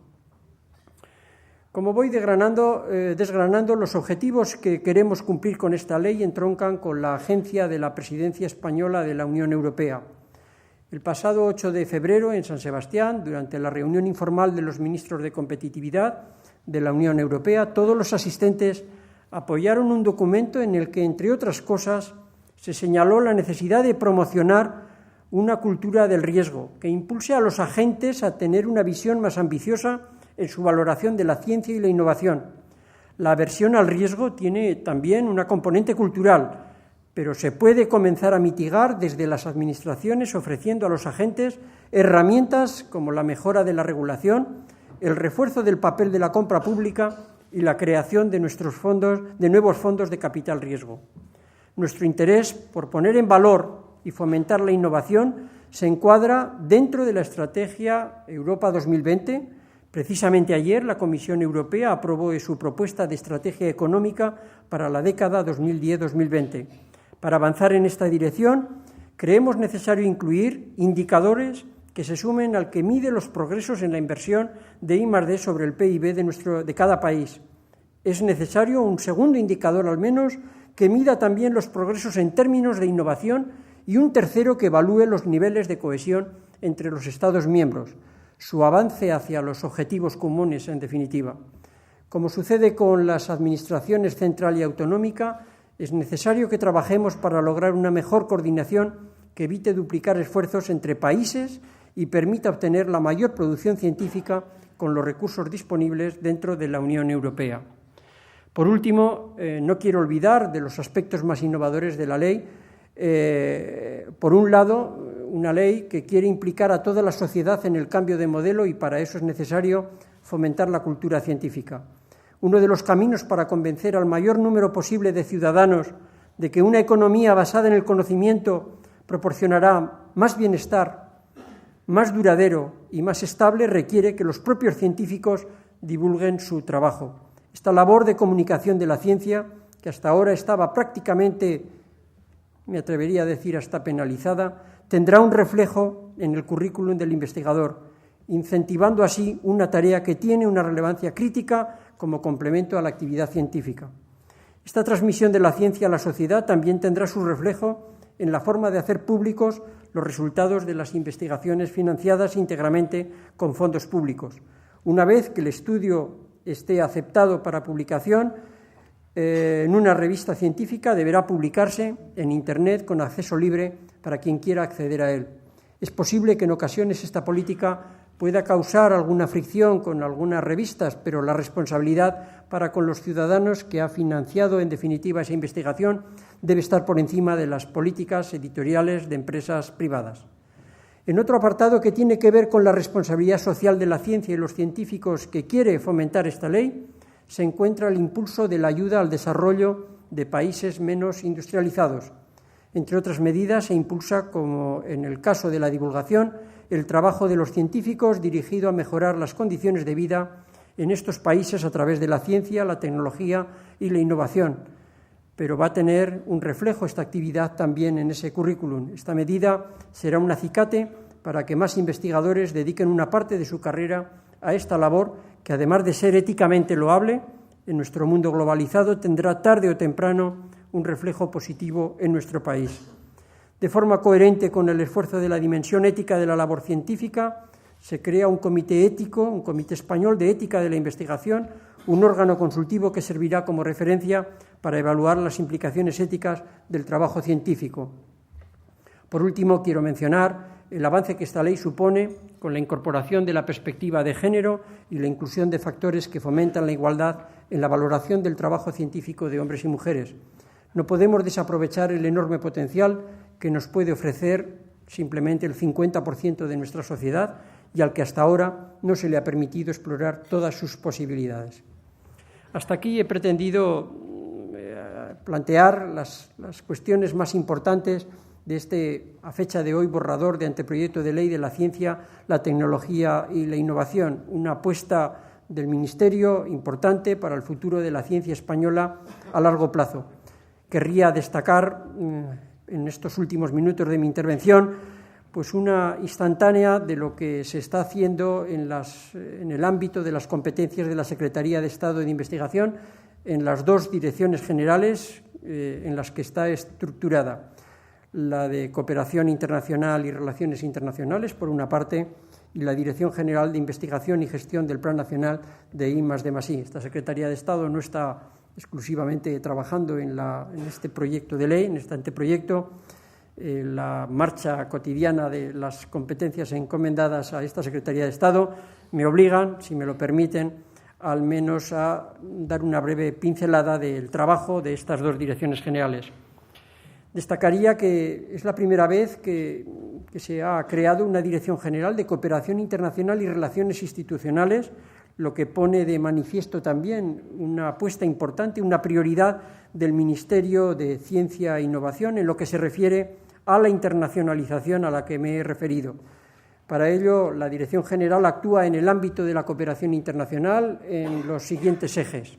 Como voy desgranando, los objetivos que queremos cumplir con esta ley entroncan con la agencia de la Presidencia Española de la Unión Europea. El pasado 8 de febrero, en San Sebastián, durante la reunión informal de los ministros de competitividad de la Unión Europea, todos los asistentes apoyaron un documento en el que, entre otras cosas, se señaló la necesidad de promocionar una cultura del riesgo que impulse a los agentes a tener una visión más ambiciosa en su valoración de la ciencia y la innovación. La aversión al riesgo tiene también una componente cultural, pero se puede comenzar a mitigar desde las administraciones ofreciendo a los agentes herramientas como la mejora de la regulación, el refuerzo del papel de la compra pública y la creación de nuevos fondos de capital riesgo. Nuestro interés por poner en valor y fomentar la innovación se encuadra dentro de la Estrategia Europa 2020. Precisamente ayer la Comisión Europea aprobó su propuesta de estrategia económica para la década 2010-2020. Para avanzar en esta dirección, creemos necesario incluir indicadores que se sumen al que mide los progresos en la inversión de I+D sobre el PIB de cada país. Es necesario un segundo indicador al menos que mida también los progresos en términos de innovación y un tercero que evalúe los niveles de cohesión entre los Estados miembros, su avance hacia los objetivos comunes, en definitiva. Como sucede con las administraciones central y autonómica, es necesario que trabajemos para lograr una mejor coordinación que evite duplicar esfuerzos entre países y permita obtener la mayor producción científica con los recursos disponibles dentro de la Unión Europea. Por último, no quiero olvidar de los aspectos más innovadores de la ley. Por un lado, una ley que quiere implicar a toda la sociedad en el cambio de modelo y para eso es necesario fomentar la cultura científica. Uno de los caminos para convencer al mayor número posible de ciudadanos de que una economía basada en el conocimiento proporcionará más bienestar, más duradero y más estable requiere que los propios científicos divulguen su trabajo. Esta labor de comunicación de la ciencia, que hasta ahora estaba prácticamente, me atrevería a decir, hasta penalizada, tendrá un reflejo en el currículum del investigador, incentivando así una tarea que tiene una relevancia crítica como complemento a la actividad científica. Esta transmisión de la ciencia a la sociedad también tendrá su reflejo en la forma de hacer públicos los resultados de las investigaciones financiadas íntegramente con fondos públicos. Una vez que el estudio esté aceptado para publicación en una revista científica, deberá publicarse en Internet con acceso libre para quien quiera acceder a él. Es posible que en ocasiones esta política pueda causar alguna fricción con algunas revistas, pero la responsabilidad para con los ciudadanos que ha financiado en definitiva esa investigación debe estar por encima de las políticas editoriales de empresas privadas. En otro apartado que tiene que ver con la responsabilidad social de la ciencia y los científicos que quiere fomentar esta ley, se encuentra el impulso de la ayuda al desarrollo de países menos industrializados. Entre otras medidas, se impulsa, como en el caso de la divulgación, el trabajo de los científicos dirigido a mejorar las condiciones de vida en estos países a través de la ciencia, la tecnología y la innovación. Pero va a tener un reflejo esta actividad también en ese currículum. Esta medida será un acicate para que más investigadores dediquen una parte de su carrera a esta labor que, además de ser éticamente loable, en nuestro mundo globalizado tendrá tarde o temprano un reflejo positivo en nuestro país. De forma coherente con el esfuerzo de la dimensión ética de la labor científica, se crea un comité ético, un comité español de ética de la investigación, un órgano consultivo que servirá como referencia para evaluar las implicaciones éticas del trabajo científico. Por último, quiero mencionar el avance que esta ley supone con la incorporación de la perspectiva de género y la inclusión de factores que fomentan la igualdad en la valoración del trabajo científico de hombres y mujeres. No podemos desaprovechar el enorme potencial que nos puede ofrecer simplemente el 50% de nuestra sociedad y al que hasta ahora no se le ha permitido explorar todas sus posibilidades. Hasta aquí he pretendido plantear las cuestiones más importantes de este, a fecha de hoy, borrador de anteproyecto de ley de la ciencia, la tecnología y la innovación, una apuesta del Ministerio importante para el futuro de la ciencia española a largo plazo. Querría destacar en estos últimos minutos de mi intervención pues una instantánea de lo que se está haciendo en el ámbito de las competencias de la Secretaría de Estado de Investigación en las dos direcciones generales en las que está estructurada, la de Cooperación Internacional y Relaciones Internacionales, por una parte, y la Dirección General de Investigación y Gestión del Plan Nacional de I+D+I. Esta Secretaría de Estado no está exclusivamente trabajando en este proyecto de ley, en este anteproyecto. La marcha cotidiana de las competencias encomendadas a esta Secretaría de Estado me obligan, si me lo permiten, al menos a dar una breve pincelada del trabajo de estas dos direcciones generales. Destacaría que es la primera vez que se ha creado una Dirección General de Cooperación Internacional y Relaciones Institucionales, lo que pone de manifiesto también una apuesta importante, una prioridad del Ministerio de Ciencia e Innovación en lo que se refiere a la internacionalización a la que me he referido. Para ello, la Dirección General actúa en el ámbito de la cooperación internacional en los siguientes ejes.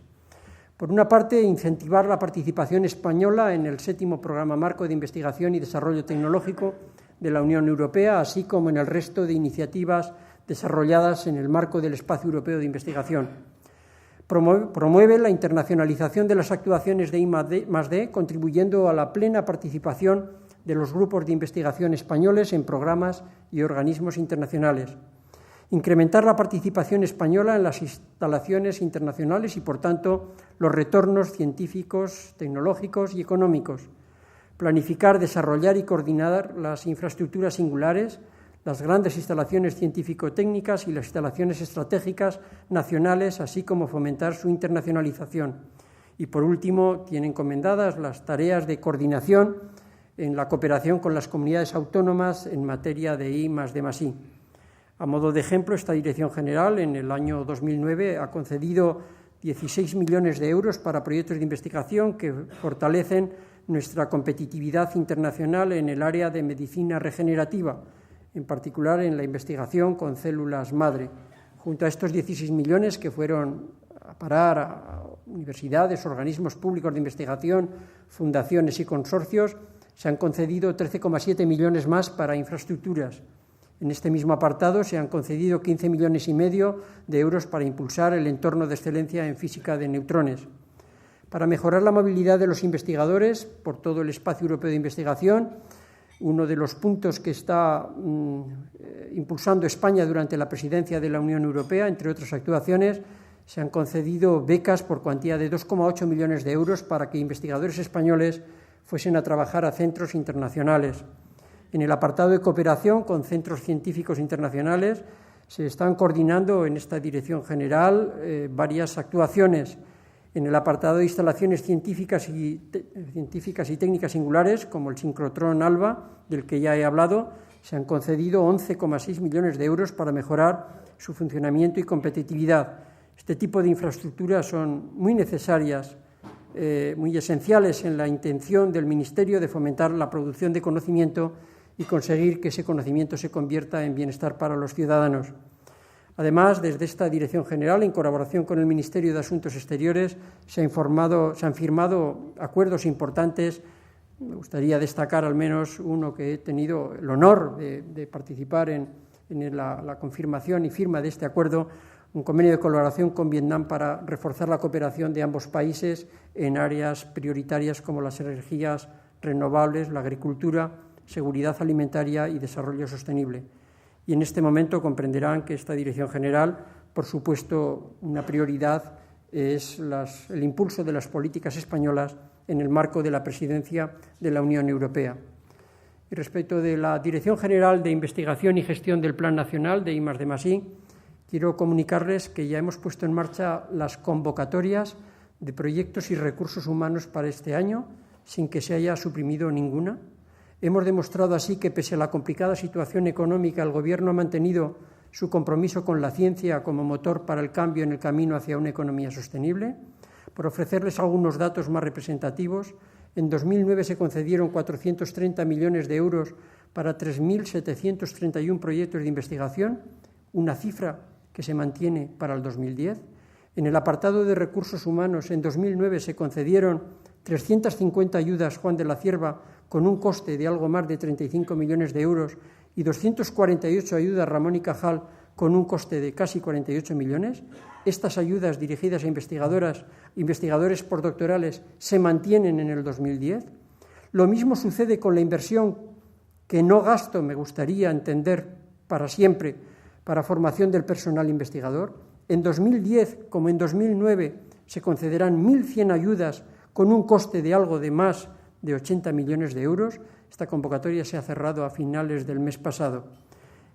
Por una parte, incentivar la participación española en el 7º Programa Marco de Investigación y Desarrollo Tecnológico de la Unión Europea, así como en el resto de iniciativas desarrolladas en el marco del Espacio Europeo de Investigación. Promueve la internacionalización de las actuaciones de I+D, contribuyendo a la plena participación de los grupos de investigación españoles en programas y organismos internacionales. Incrementar la participación española en las instalaciones internacionales y, por tanto, los retornos científicos, tecnológicos y económicos. Planificar, desarrollar y coordinar las infraestructuras singulares, las grandes instalaciones científico-técnicas y las instalaciones estratégicas nacionales, así como fomentar su internacionalización. Y, por último, tiene encomendadas las tareas de coordinación en la cooperación con las comunidades autónomas en materia de I+D+I. A modo de ejemplo, esta Dirección General en el año 2009 ha concedido 16 millones de euros para proyectos de investigación que fortalecen nuestra competitividad internacional en el área de medicina regenerativa, en particular en la investigación con células madre. Junto a estos 16 millones que fueron a parar a universidades, organismos públicos de investigación, fundaciones y consorcios, se han concedido 13,7 millones más para infraestructuras. En este mismo apartado se han concedido 15,5 millones de euros para impulsar el entorno de excelencia en física de neutrones. Para mejorar la movilidad de los investigadores por todo el espacio europeo de investigación, uno de los puntos que está impulsando España durante la presidencia de la Unión Europea, entre otras actuaciones, se han concedido becas por cuantía de 2,8 millones de euros para que investigadores españoles fuesen a trabajar a centros internacionales. En el apartado de cooperación con centros científicos internacionales se están coordinando en esta Dirección General varias actuaciones. En el apartado de instalaciones científicas y técnicas singulares, como el sincrotrón ALBA, del que ya he hablado, se han concedido 11,6 millones de euros para mejorar su funcionamiento y competitividad. Este tipo de infraestructuras son muy necesarias, muy esenciales en la intención del Ministerio de fomentar la producción de conocimiento y conseguir que ese conocimiento se convierta en bienestar para los ciudadanos. Además, desde esta Dirección General, en colaboración con el Ministerio de Asuntos Exteriores, se han firmado acuerdos importantes. Me gustaría destacar al menos uno que he tenido el honor de participar en la confirmación y firma de este acuerdo, un convenio de colaboración con Vietnam para reforzar la cooperación de ambos países en áreas prioritarias como las energías renovables, la agricultura, seguridad alimentaria y desarrollo sostenible. Y en este momento comprenderán que esta Dirección General, por supuesto, una prioridad es el impulso de las políticas españolas en el marco de la presidencia de la Unión Europea. Y respecto de la Dirección General de Investigación y Gestión del Plan Nacional de I+D+I, quiero comunicarles que ya hemos puesto en marcha las convocatorias de proyectos y recursos humanos para este año, sin que se haya suprimido ninguna. Hemos demostrado así que, pese a la complicada situación económica, el Gobierno ha mantenido su compromiso con la ciencia como motor para el cambio en el camino hacia una economía sostenible. Por ofrecerles algunos datos más representativos, en 2009 se concedieron 430 millones de euros para 3.731 proyectos de investigación, una cifra que se mantiene para el 2010. En el apartado de recursos humanos, en 2009 se concedieron 350 ayudas Juan de la Cierva con un coste de algo más de 35 millones de euros y 248 ayudas Ramón y Cajal con un coste de casi 48 millones. Estas ayudas dirigidas a investigadores postdoctorales se mantienen en el 2010. Lo mismo sucede con la inversión que no gasto, me gustaría entender para siempre, para formación del personal investigador. En 2010, como en 2009, se concederán 1.100 ayudas con un coste de algo de más de 80 millones de euros. Esta convocatoria se ha cerrado a finales del mes pasado.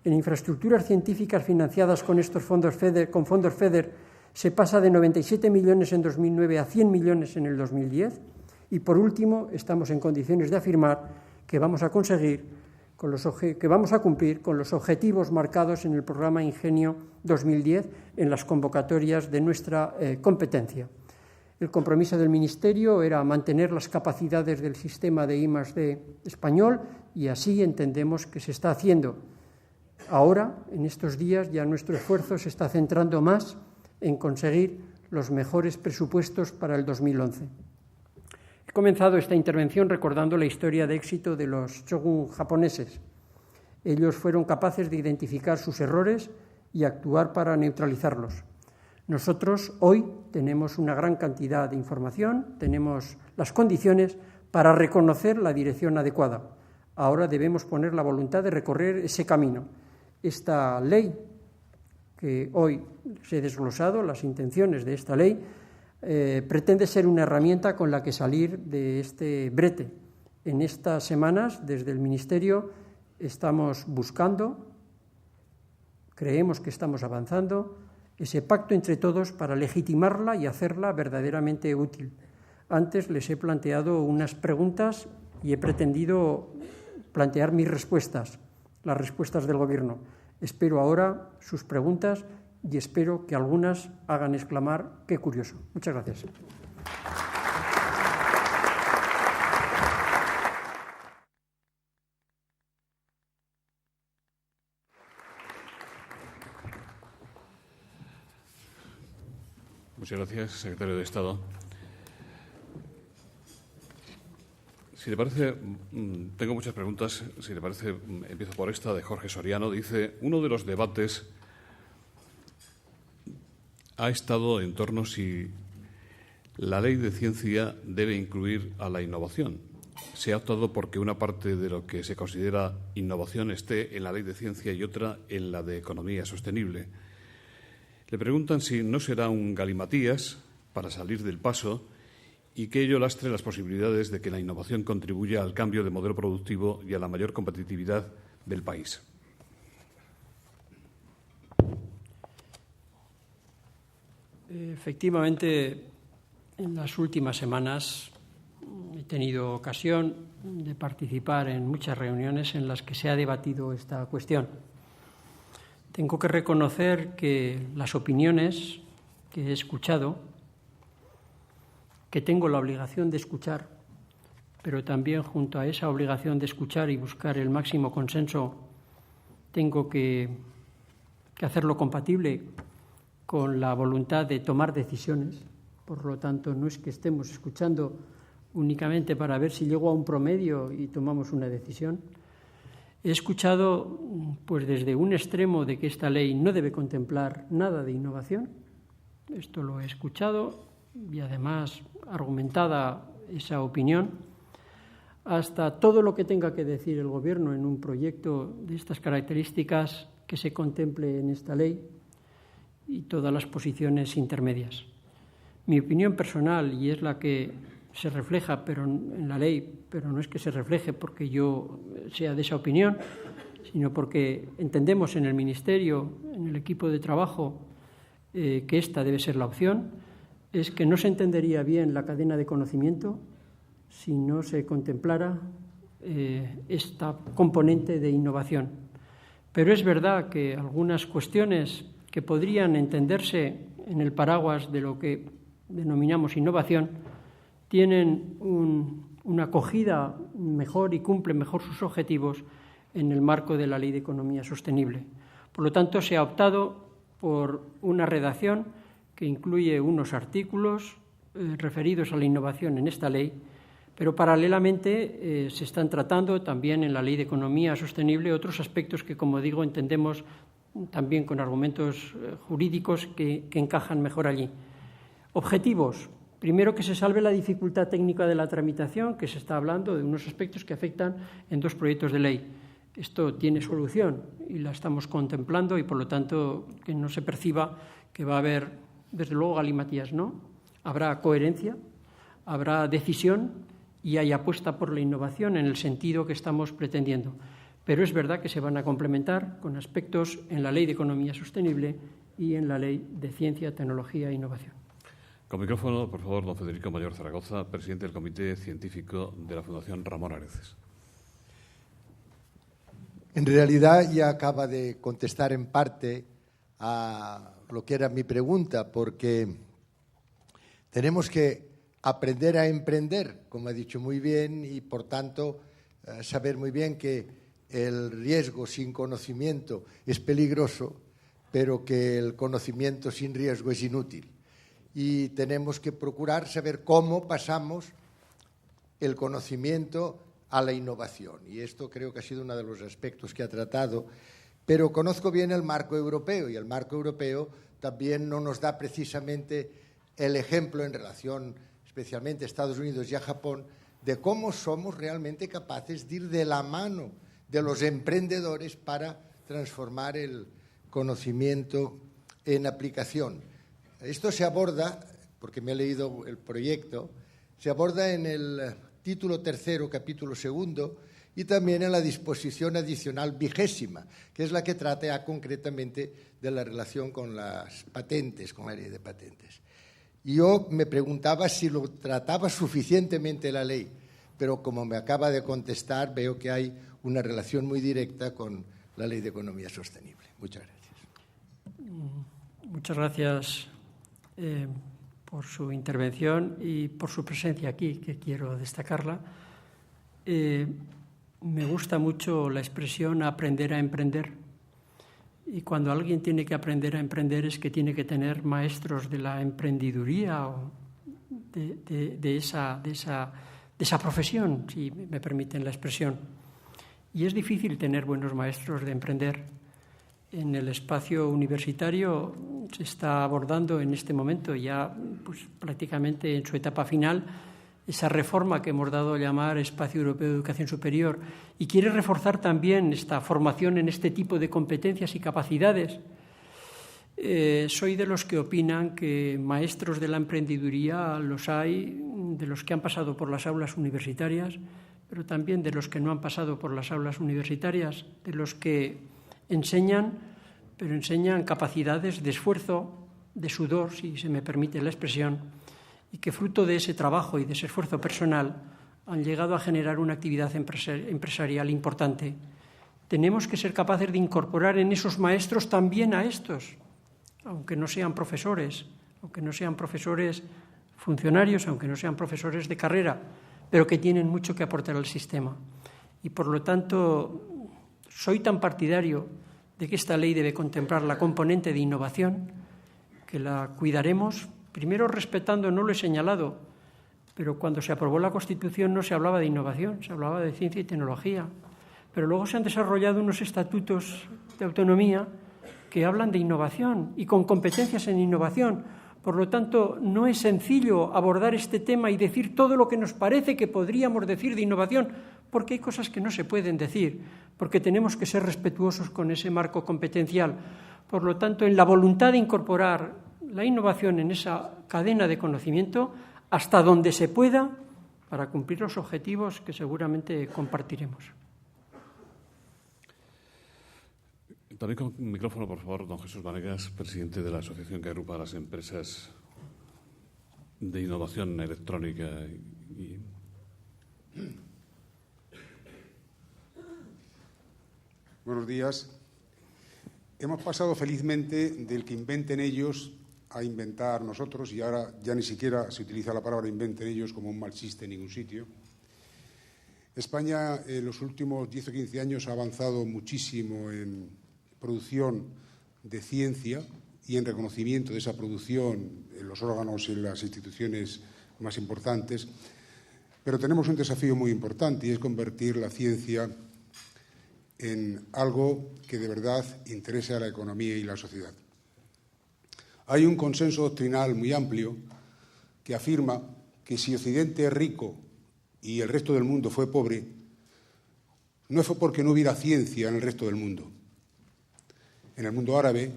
En infraestructuras científicas financiadas con estos fondos FEDER, se pasa de 97 millones en 2009 a 100 millones en el 2010. Y, por último, estamos en condiciones de afirmar que vamos a cumplir con los objetivos marcados en el programa Ingenio 2010 en las convocatorias de nuestra competencia. El compromiso del Ministerio era mantener las capacidades del sistema de I+D español y así entendemos que se está haciendo. Ahora, en estos días, ya nuestro esfuerzo se está centrando más en conseguir los mejores presupuestos para el 2011. He comenzado esta intervención recordando la historia de éxito de los shogun japoneses. Ellos fueron capaces de identificar sus errores y actuar para neutralizarlos. Nosotros hoy tenemos una gran cantidad de información, tenemos las condiciones para reconocer la dirección adecuada. Ahora debemos poner la voluntad de recorrer ese camino. Esta ley que hoy se ha desglosado, las intenciones de esta ley, pretende ser una herramienta con la que salir de este brete. En estas semanas, desde el Ministerio, estamos buscando, creemos que estamos avanzando, ese pacto entre todos para legitimarla y hacerla verdaderamente útil. Antes les he planteado unas preguntas y he pretendido plantear mis respuestas, las respuestas del Gobierno. Espero ahora sus preguntas y espero que algunas hagan exclamar ¡qué curioso! Muchas gracias. Muchas gracias, secretario de Estado. Si le parece, tengo muchas preguntas. Si le parece, empiezo por esta de Jorge Soriano. Dice, uno de los debates ha estado en torno a si la ley de ciencia debe incluir a la innovación. Se ha optado porque una parte de lo que se considera innovación esté en la ley de ciencia y otra en la de economía sostenible. Le preguntan si no será un galimatías para salir del paso y que ello lastre las posibilidades de que la innovación contribuya al cambio de modelo productivo y a la mayor competitividad del país. Efectivamente, en las últimas semanas he tenido ocasión de participar en muchas reuniones en las que se ha debatido esta cuestión. Tengo que reconocer que las opiniones que he escuchado, que tengo la obligación de escuchar, pero también junto a esa obligación de escuchar y buscar el máximo consenso, tengo que hacerlo compatible con la voluntad de tomar decisiones. Por lo tanto, no es que estemos escuchando únicamente para ver si llego a un promedio y tomamos una decisión. He escuchado pues desde un extremo de que esta ley no debe contemplar nada de innovación. Esto lo he escuchado y además argumentada esa opinión, hasta todo lo que tenga que decir el Gobierno en un proyecto de estas características que se contemple en esta ley y todas las posiciones intermedias. Mi opinión personal, y es la que se refleja en la ley, pero no es que se refleje porque yo sea de esa opinión, sino porque entendemos en el Ministerio, en el equipo de trabajo, que esta debe ser la opción, es que no se entendería bien la cadena de conocimiento si no se contemplara esta componente de innovación. Pero es verdad que algunas cuestiones que podrían entenderse en el paraguas de lo que denominamos innovación, tienen una acogida mejor y cumplen mejor sus objetivos en el marco de la Ley de Economía Sostenible. Por lo tanto, se ha optado por una redacción que incluye unos artículos referidos a la innovación en esta ley, pero paralelamente se están tratando también en la Ley de Economía Sostenible otros aspectos que, como digo, entendemos también con argumentos jurídicos que encajan mejor allí. Objetivos. Primero, que se salve la dificultad técnica de la tramitación, que se está hablando de unos aspectos que afectan en 2 proyectos de ley. Esto tiene solución y la estamos contemplando y, por lo tanto, que no se perciba que va a haber, desde luego, galimatías, ¿no? Habrá coherencia, habrá decisión y hay apuesta por la innovación en el sentido que estamos pretendiendo. Pero es verdad que se van a complementar con aspectos en la Ley de Economía Sostenible y en la Ley de Ciencia, Tecnología e Innovación. Con micrófono, por favor, don Federico Mayor Zaragoza, presidente del Comité Científico de la Fundación Ramón Areces. En realidad ya acaba de contestar en parte a lo que era mi pregunta, porque tenemos que aprender a emprender, como ha dicho muy bien, y por tanto saber muy bien que el riesgo sin conocimiento es peligroso, pero que el conocimiento sin riesgo es inútil. Y tenemos que procurar saber cómo pasamos el conocimiento a la innovación. Y esto creo que ha sido uno de los aspectos que ha tratado. Pero conozco bien el marco europeo, y el marco europeo también no nos da precisamente el ejemplo en relación especialmente a Estados Unidos y a Japón de cómo somos realmente capaces de ir de la mano de los emprendedores para transformar el conocimiento en aplicación. Esto se aborda, porque me he leído el proyecto, se aborda en el título 3, capítulo 2, y también en la disposición adicional 20ª, que es la que trata concretamente de la relación con las patentes, con la ley de patentes. Y yo me preguntaba si lo trataba suficientemente la ley, pero como me acaba de contestar, veo que hay una relación muy directa con la Ley de Economía Sostenible. Muchas gracias. Muchas gracias por su intervención y por su presencia aquí, que quiero destacarla. Me gusta mucho la expresión aprender a emprender. Y cuando alguien tiene que aprender a emprender es que tiene que tener maestros de la emprendiduría o de esa profesión, si me permiten la expresión. Y es difícil tener buenos maestros de emprender. En el espacio universitario se está abordando en este momento, ya pues, prácticamente en su etapa final, esa reforma que hemos dado a llamar Espacio Europeo de Educación Superior, y quiere reforzar también esta formación en este tipo de competencias y capacidades. Soy de los que opinan que maestros de la emprendeduría los hay, de los que han pasado por las aulas universitarias, pero también de los que no han pasado por las aulas universitarias, de los que enseñan, pero enseñan capacidades de esfuerzo, de sudor, si se me permite la expresión, y que fruto de ese trabajo y de ese esfuerzo personal han llegado a generar una actividad empresarial importante. Tenemos que ser capaces de incorporar en esos maestros también a estos, aunque no sean profesores, aunque no sean profesores funcionarios, aunque no sean profesores de carrera, pero que tienen mucho que aportar al sistema. Y, por lo tanto, soy tan partidario de que esta ley debe contemplar la componente de innovación, que la cuidaremos, primero respetando, no lo he señalado, pero cuando se aprobó la Constitución no se hablaba de innovación, se hablaba de ciencia y tecnología. Pero luego se han desarrollado unos estatutos de autonomía que hablan de innovación y con competencias en innovación. Por lo tanto, no es sencillo abordar este tema y decir todo lo que nos parece que podríamos decir de innovación, porque hay cosas que no se pueden decir, porque tenemos que ser respetuosos con ese marco competencial. Por lo tanto, en la voluntad de incorporar la innovación en esa cadena de conocimiento hasta donde se pueda para cumplir los objetivos que seguramente compartiremos. También con micrófono, por favor, don Jesús Vanegas, presidente de la asociación que agrupa a las empresas de innovación electrónica. Buenos días. Hemos pasado felizmente del que inventen ellos a inventar nosotros, y ahora ya ni siquiera se utiliza la palabra inventen ellos como un mal chiste en ningún sitio. España en los últimos 10 o 15 años ha avanzado muchísimo en producción de ciencia y en reconocimiento de esa producción en los órganos y en las instituciones más importantes, pero tenemos un desafío muy importante y es convertir la ciencia en algo que de verdad interese a la economía y la sociedad. Hay un consenso doctrinal muy amplio que afirma que si Occidente es rico y el resto del mundo fue pobre, no fue porque no hubiera ciencia en el resto del mundo. En el mundo árabe,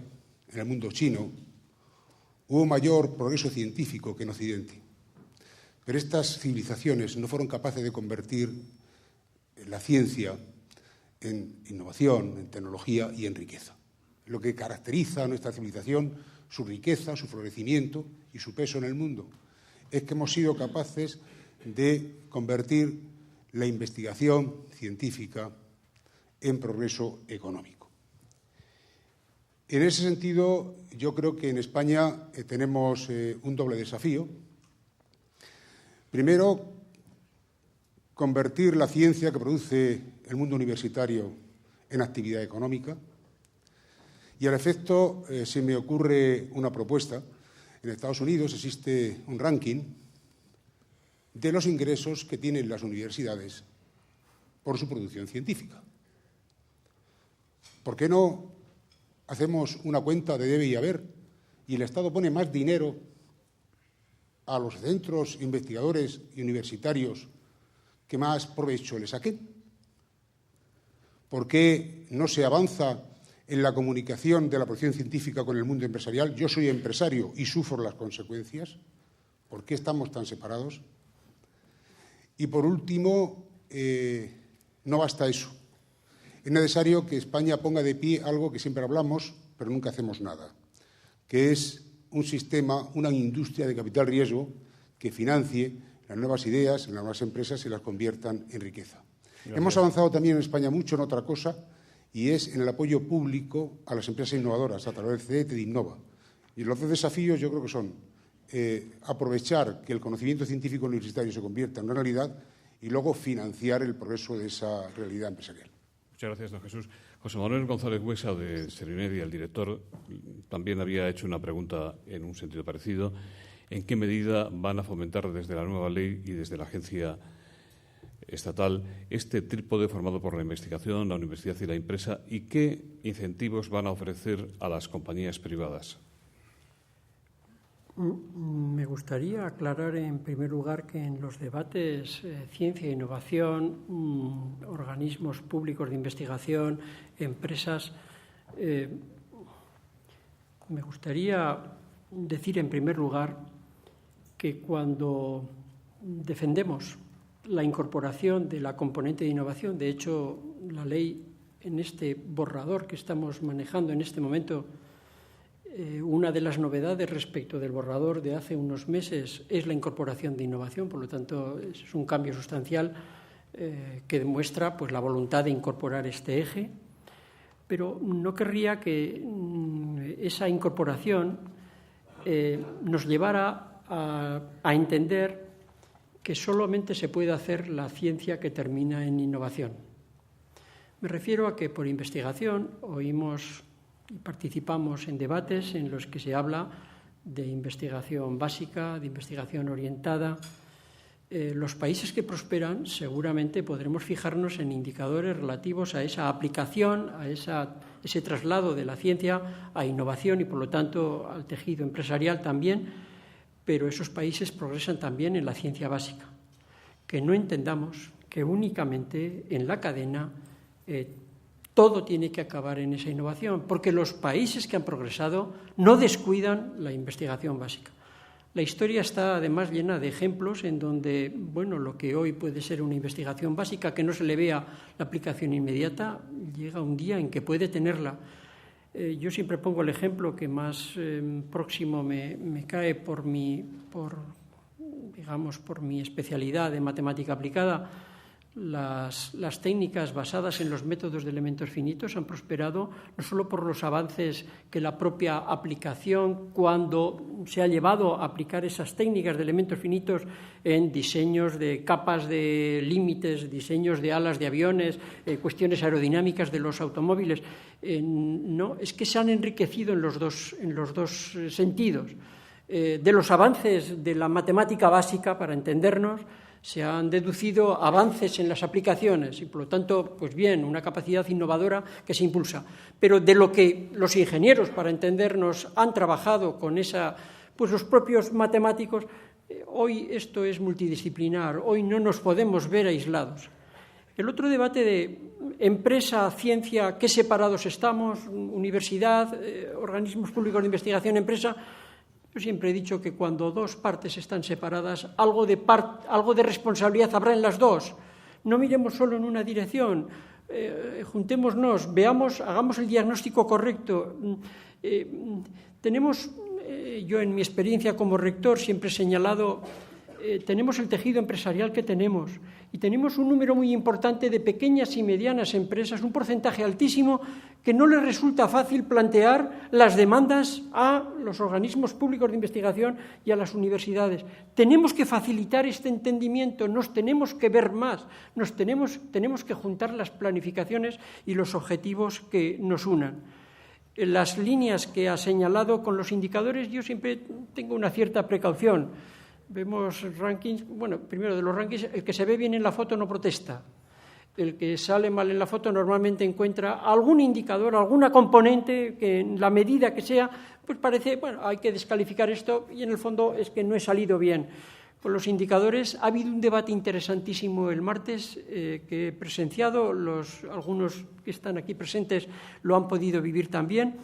en el mundo chino, hubo mayor progreso científico que en Occidente. Pero estas civilizaciones no fueron capaces de convertir la ciencia en innovación, en tecnología y en riqueza. Lo que caracteriza a nuestra civilización, su riqueza, su florecimiento y su peso en el mundo, es que hemos sido capaces de convertir la investigación científica en progreso económico. En ese sentido, yo creo que en España tenemos un doble desafío. Primero, convertir la ciencia que produce el mundo universitario en actividad económica. Y al efecto se me ocurre una propuesta. En Estados Unidos existe un ranking de los ingresos que tienen las universidades por su producción científica. ¿Por qué no hacemos una cuenta de debe y haber y el Estado pone más dinero a los centros investigadores y universitarios que más provecho le saquen? ¿Por qué no se avanza en la comunicación de la producción científica con el mundo empresarial? Yo soy empresario y sufro las consecuencias. ¿Por qué estamos tan separados? Y por último, no basta eso. Es necesario que España ponga de pie algo que siempre hablamos, pero nunca hacemos nada, que es un sistema, una industria de capital riesgo que financie las nuevas ideas, las nuevas empresas y las conviertan en riqueza. Gracias. Hemos avanzado también en España mucho en otra cosa, y es en el apoyo público a las empresas innovadoras a través del CDT de Innova. Y los dos desafíos yo creo que son aprovechar que el conocimiento científico universitario se convierta en una realidad y luego financiar el progreso de esa realidad empresarial. Muchas gracias, don Jesús. José Manuel González Buesa, de Serinedia, el director, también había hecho una pregunta en un sentido parecido. ¿En qué medida van a fomentar desde la nueva ley y desde la agencia estatal este trípode formado por la investigación, la universidad y la empresa, y qué incentivos van a ofrecer a las compañías privadas? Me gustaría aclarar en primer lugar que en los debates ciencia e innovación, organismos públicos de investigación, empresas, me gustaría decir en primer lugar que cuando defendemos la incorporación de la componente de innovación, de hecho la ley en este borrador que estamos manejando en este momento, una de las novedades respecto del borrador de hace unos meses es la incorporación de innovación, por lo tanto es un cambio sustancial que demuestra pues, la voluntad de incorporar este eje, pero no querría que esa incorporación nos llevara a entender que solamente se puede hacer la ciencia que termina en innovación. Me refiero a que por investigación oímos y participamos en debates en los que se habla de investigación básica, de investigación orientada. Los países que prosperan seguramente podremos fijarnos en indicadores relativos a esa aplicación, a ese traslado de la ciencia a innovación y, por lo tanto, al tejido empresarial también, pero esos países progresan también en la ciencia básica. Que no entendamos que únicamente en la cadena todo tiene que acabar en esa innovación, porque los países que han progresado no descuidan la investigación básica. La historia está además llena de ejemplos en donde, bueno, lo que hoy puede ser una investigación básica, que no se le vea la aplicación inmediata, llega un día en que puede tenerla. Yo siempre pongo el ejemplo que más próximo me cae por mi especialidad de matemática aplicada. Las técnicas basadas en los métodos de elementos finitos han prosperado no solo por los avances que la propia aplicación, cuando se ha llevado a aplicar esas técnicas de elementos finitos en diseños de capas de límites, diseños de alas de aviones, cuestiones aerodinámicas de los automóviles. No, es que se han enriquecido en los dos sentidos. De los avances de la matemática básica, para entendernos, se han deducido avances en las aplicaciones y, por lo tanto, pues bien, una capacidad innovadora que se impulsa. Pero de lo que los ingenieros, para entendernos, han trabajado con pues los propios matemáticos, hoy esto es multidisciplinar, hoy no nos podemos ver aislados. El otro debate de empresa, ciencia, qué separados estamos, universidad, organismos públicos de investigación, empresa. Yo siempre he dicho que cuando dos partes están separadas, algo de responsabilidad habrá en las dos. No miremos solo en una dirección, juntémonos, veamos, hagamos el diagnóstico correcto. Yo en mi experiencia como rector siempre he señalado, tenemos el tejido empresarial que tenemos y tenemos un número muy importante de pequeñas y medianas empresas, un porcentaje altísimo que no les resulta fácil plantear las demandas a los organismos públicos de investigación y a las universidades. Tenemos que facilitar este entendimiento, nos tenemos que ver más, tenemos que juntar las planificaciones y los objetivos que nos unan. Las líneas que ha señalado con los indicadores, yo siempre tengo una cierta precaución. Vemos rankings, bueno, primero de los rankings, el que se ve bien en la foto no protesta. El que sale mal en la foto normalmente encuentra algún indicador, alguna componente que en la medida que sea, pues parece, bueno, hay que descalificar esto y en el fondo es que no he salido bien. Con los indicadores ha habido un debate interesantísimo el martes que he presenciado, algunos que están aquí presentes lo han podido vivir también,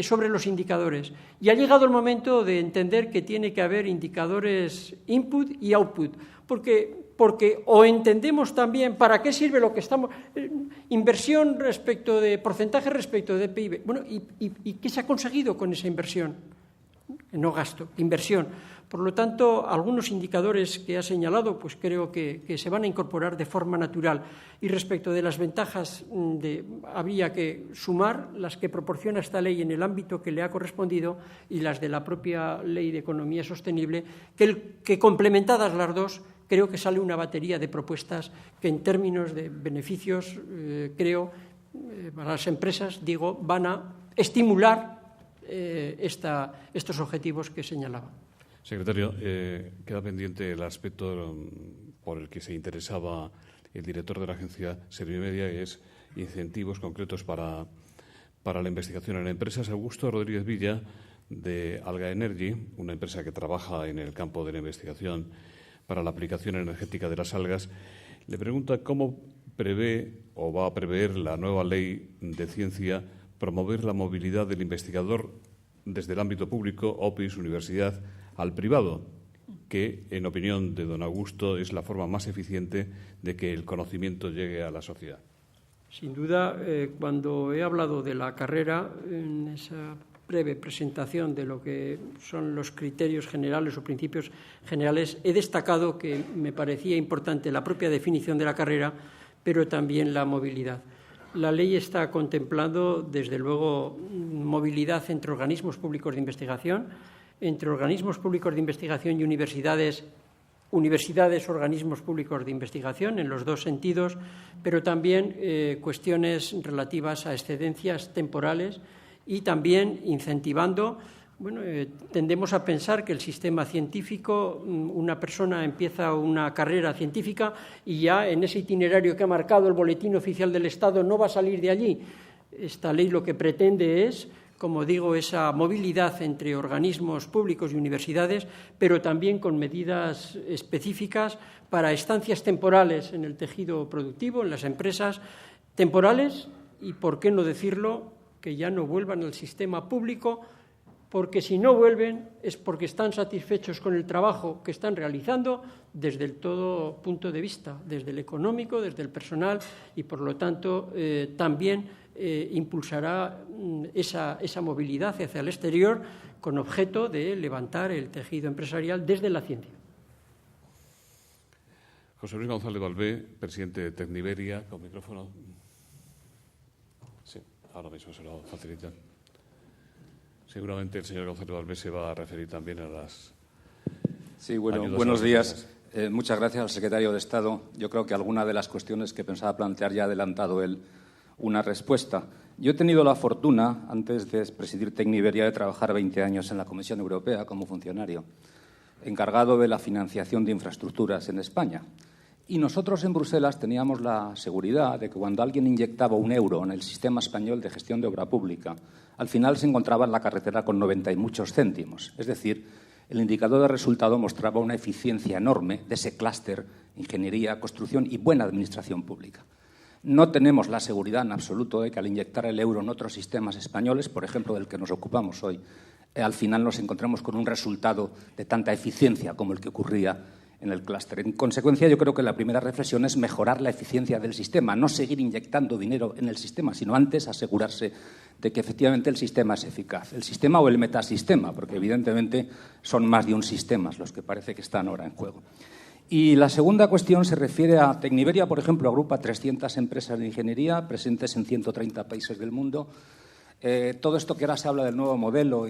sobre los indicadores. Y ha llegado el momento de entender que tiene que haber indicadores input y output, porque o entendemos también para qué sirve lo que estamos... inversión respecto de porcentaje respecto de PIB. Bueno, ¿y qué se ha conseguido con esa inversión? No gasto, inversión. Por lo tanto, algunos indicadores que ha señalado, pues creo que se van a incorporar de forma natural. Y respecto de las ventajas, habría que sumar las que proporciona esta ley en el ámbito que le ha correspondido y las de la propia Ley de Economía Sostenible, que complementadas las dos, creo que sale una batería de propuestas que en términos de beneficios, creo, para las empresas, van a estimular estos objetivos que señalaba. Secretario, queda pendiente el aspecto por el que se interesaba el director de la agencia Servimedia, que es incentivos concretos para la investigación en empresas. Augusto Rodríguez Villa, de Alga Energy, una empresa que trabaja en el campo de la investigación para la aplicación energética de las algas, le pregunta cómo prevé o va a prever la nueva ley de ciencia promover la movilidad del investigador desde el ámbito público, OPIs, universidad, al privado, que, en opinión de don Augusto, es la forma más eficiente de que el conocimiento llegue a la sociedad. Sin duda, cuando he hablado de la carrera, en esa breve presentación de lo que son los criterios generales o principios generales, he destacado que me parecía importante la propia definición de la carrera, pero también la movilidad. La ley está contemplando, desde luego, movilidad entre organismos públicos de investigación, entre organismos públicos de investigación y universidades, organismos públicos de investigación, en los dos sentidos, pero también cuestiones relativas a excedencias temporales y también incentivando. Bueno, tendemos a pensar que el sistema científico, una persona empieza una carrera científica y ya en ese itinerario que ha marcado el Boletín Oficial del Estado no va a salir de allí. Esta ley lo que pretende es, como digo, esa movilidad entre organismos públicos y universidades, pero también con medidas específicas para estancias temporales en el tejido productivo, en las empresas temporales y, por qué no decirlo, que ya no vuelvan al sistema público, porque si no vuelven es porque están satisfechos con el trabajo que están realizando desde el todo punto de vista, desde el económico, desde el personal y, por lo tanto, también impulsará esa movilidad hacia el exterior con objeto de levantar el tejido empresarial desde la ciencia. José Luis González Valvé, presidente de Tecniberia, con micrófono. Sí, ahora mismo se lo facilitan. Seguramente el señor González Valvé se va a referir también a las... Sí, buenos días. Muchas gracias al secretario de Estado. Yo creo que alguna de las cuestiones que pensaba plantear ya ha adelantado él una respuesta. Yo he tenido la fortuna, antes de presidir Tecniberia, de trabajar 20 años en la Comisión Europea como funcionario, encargado de la financiación de infraestructuras en España. Y nosotros en Bruselas teníamos la seguridad de que cuando alguien inyectaba un euro en el sistema español de gestión de obra pública, al final se encontraba en la carretera con 90 y muchos céntimos. Es decir, el indicador de resultado mostraba una eficiencia enorme de ese clúster, ingeniería, construcción y buena administración pública. No tenemos la seguridad en absoluto de que al inyectar el euro en otros sistemas españoles, por ejemplo, del que nos ocupamos hoy, al final nos encontremos con un resultado de tanta eficiencia como el que ocurría en el clúster. En consecuencia, yo creo que la primera reflexión es mejorar la eficiencia del sistema, no seguir inyectando dinero en el sistema, sino antes asegurarse de que efectivamente el sistema es eficaz. El sistema o el metasistema, porque evidentemente son más de un sistema los que parece que están ahora en juego. Y la segunda cuestión se refiere a Tecniberia, por ejemplo, agrupa 300 empresas de ingeniería presentes en 130 países del mundo. Todo esto que ahora se habla del nuevo modelo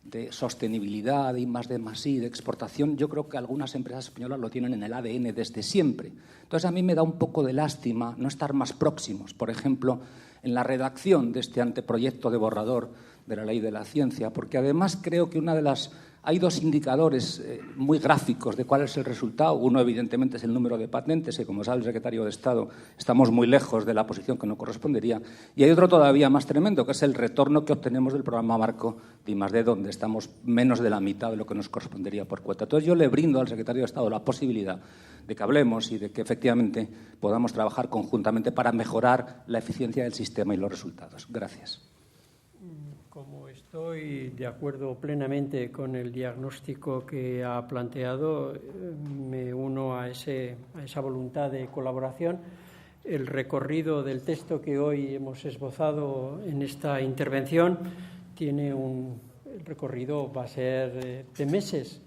de sostenibilidad, de I+D+I, de exportación, yo creo que algunas empresas españolas lo tienen en el ADN desde siempre. Entonces, a mí me da un poco de lástima no estar más próximos, por ejemplo, en la redacción de este anteproyecto de borrador de la Ley de la Ciencia, porque además creo que hay dos indicadores muy gráficos de cuál es el resultado. Uno, evidentemente, es el número de patentes, que, como sabe el secretario de Estado, estamos muy lejos de la posición que nos correspondería. Y hay otro todavía más tremendo, que es el retorno que obtenemos del programa marco de I+D, donde estamos menos de la mitad de lo que nos correspondería por cuota. Entonces, yo le brindo al secretario de Estado la posibilidad de que hablemos y de que, efectivamente, podamos trabajar conjuntamente para mejorar la eficiencia del sistema y los resultados. Gracias. Como estoy de acuerdo plenamente con el diagnóstico que ha planteado, me uno a esa voluntad de colaboración. El recorrido del texto que hoy hemos esbozado en esta intervención el recorrido va a ser de meses.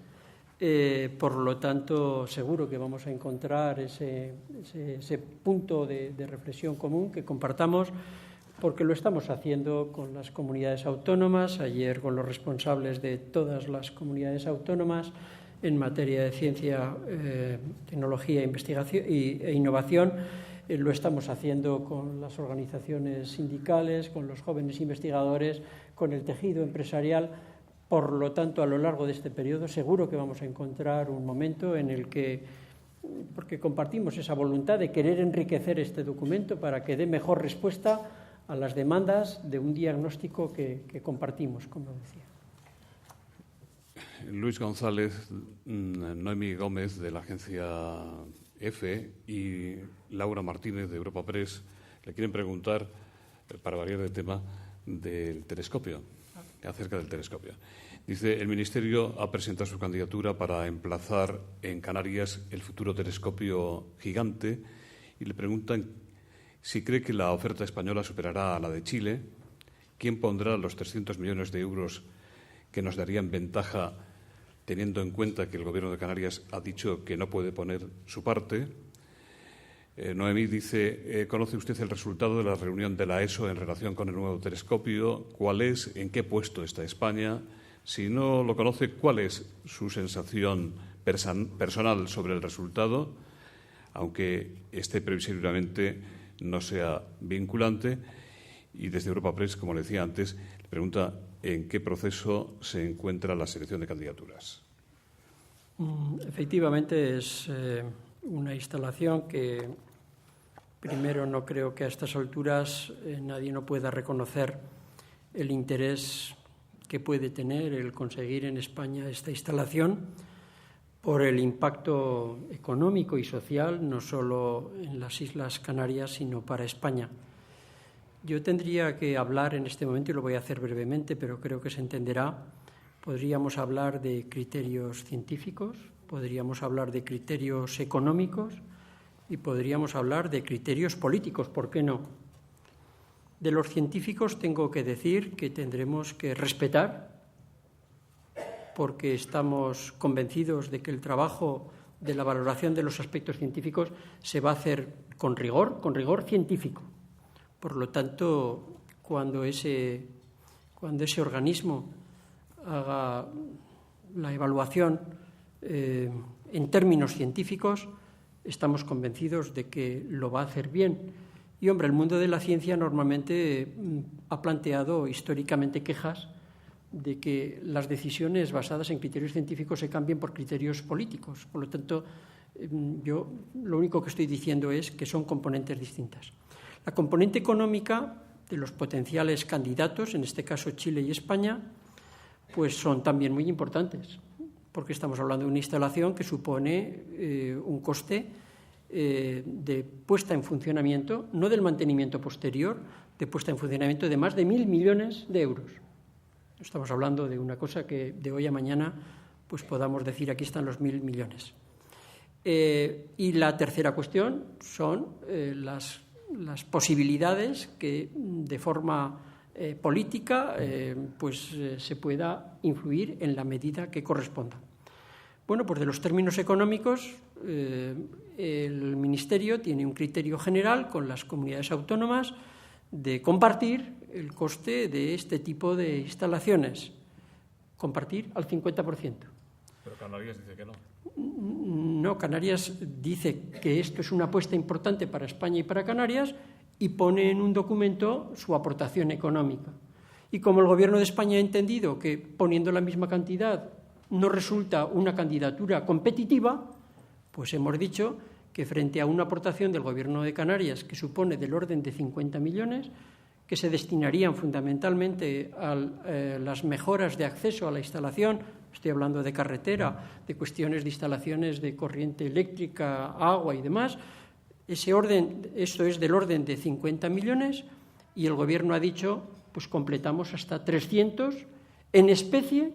Por lo tanto, seguro que vamos a encontrar ese punto de reflexión común que compartamos, porque lo estamos haciendo con las comunidades autónomas, ayer con los responsables de todas las comunidades autónomas en materia de ciencia, tecnología, investigación e innovación. Lo estamos haciendo con las organizaciones sindicales, con los jóvenes investigadores, con el tejido empresarial. Por lo tanto, a lo largo de este periodo seguro que vamos a encontrar un momento en el que, porque compartimos esa voluntad de querer enriquecer este documento para que dé mejor respuesta a las demandas de un diagnóstico que compartimos, como decía. Luis González, Noemi Gómez, de la agencia EFE, y Laura Martínez, de Europa Press, le quieren preguntar, para variar de tema, del telescopio, acerca del telescopio. Dice, el Ministerio ha presentado su candidatura para emplazar en Canarias el futuro telescopio gigante y le preguntan si cree que la oferta española superará a la de Chile, quién pondrá los 300 millones de euros que nos darían ventaja, teniendo en cuenta que el Gobierno de Canarias ha dicho que no puede poner su parte. Noemí dice, ¿conoce usted el resultado de la reunión de la ESO en relación con el nuevo telescopio? ¿Cuál es? ¿En qué puesto está España? Si no lo conoce, ¿cuál es su sensación personal sobre el resultado? Aunque esté previsiblemente no sea vinculante. Y desde Europa Press, como le decía antes, le pregunta en qué proceso se encuentra la selección de candidaturas. Efectivamente, es una instalación que, primero, no creo que a estas alturas nadie no pueda reconocer el interés que puede tener el conseguir en España esta instalación, por el impacto económico y social, no solo en las Islas Canarias, sino para España. Yo tendría que hablar en este momento, y lo voy a hacer brevemente, pero creo que se entenderá. Podríamos hablar de criterios científicos, podríamos hablar de criterios económicos y podríamos hablar de criterios políticos, ¿por qué no? De los científicos tengo que decir que tendremos que respetar, porque estamos convencidos de que el trabajo de la valoración de los aspectos científicos se va a hacer con rigor científico. Por lo tanto, cuando ese organismo haga la evaluación en términos científicos, estamos convencidos de que lo va a hacer bien. Y, hombre, el mundo de la ciencia normalmente ha planteado históricamente quejas de que las decisiones basadas en criterios científicos se cambien por criterios políticos. Por lo tanto, yo lo único que estoy diciendo es que son componentes distintas. La componente económica de los potenciales candidatos, en este caso Chile y España, pues son también muy importantes, porque estamos hablando de una instalación que supone un coste de puesta en funcionamiento, no del mantenimiento posterior, de puesta en funcionamiento de más de 1.000 millones de euros. Estamos hablando de una cosa que de hoy a mañana pues podamos decir aquí están los 1.000 millones. Y la tercera cuestión son las posibilidades que de forma política se pueda influir en la medida que corresponda. Bueno, pues de los términos económicos, el Ministerio tiene un criterio general con las comunidades autónomas de compartir el coste de este tipo de instalaciones, compartir al 50%. Pero Canarias dice que no. No, Canarias dice que esto es una apuesta importante para España y para Canarias y pone en un documento su aportación económica. Y como el Gobierno de España ha entendido que poniendo la misma cantidad no resulta una candidatura competitiva, pues hemos dicho que frente a una aportación del Gobierno de Canarias que supone del orden de 50 millones, que se destinarían fundamentalmente a las mejoras de acceso a la instalación, estoy hablando de carretera, de cuestiones de instalaciones de corriente eléctrica, agua y demás, esto es del orden de 50 millones y el Gobierno ha dicho, pues completamos hasta 300 en especie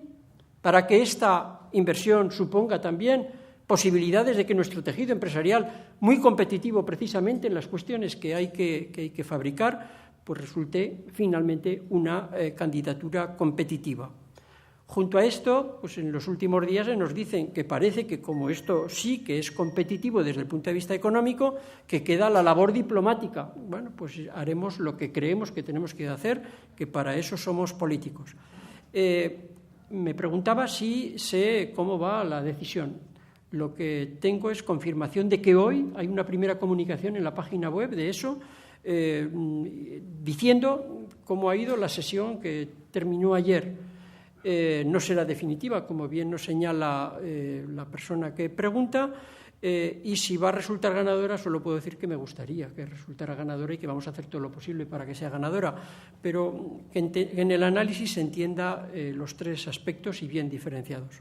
para que esta inversión suponga también posibilidades de que nuestro tejido empresarial, muy competitivo precisamente en las cuestiones que hay que fabricar, pues resulte finalmente una candidatura competitiva. Junto a esto, pues en los últimos días nos dicen que parece que como esto sí que es competitivo desde el punto de vista económico, que queda la labor diplomática. Bueno, pues haremos lo que creemos que tenemos que hacer, que para eso somos políticos. Me preguntaba si sé cómo va la decisión. Lo que tengo es confirmación de que hoy hay una primera comunicación en la página web de eso, diciendo cómo ha ido la sesión que terminó ayer. No será definitiva, como bien nos señala la persona que pregunta, y si va a resultar ganadora, solo puedo decir que me gustaría que resultara ganadora y que vamos a hacer todo lo posible para que sea ganadora, pero que en el análisis se entienda los tres aspectos y bien diferenciados.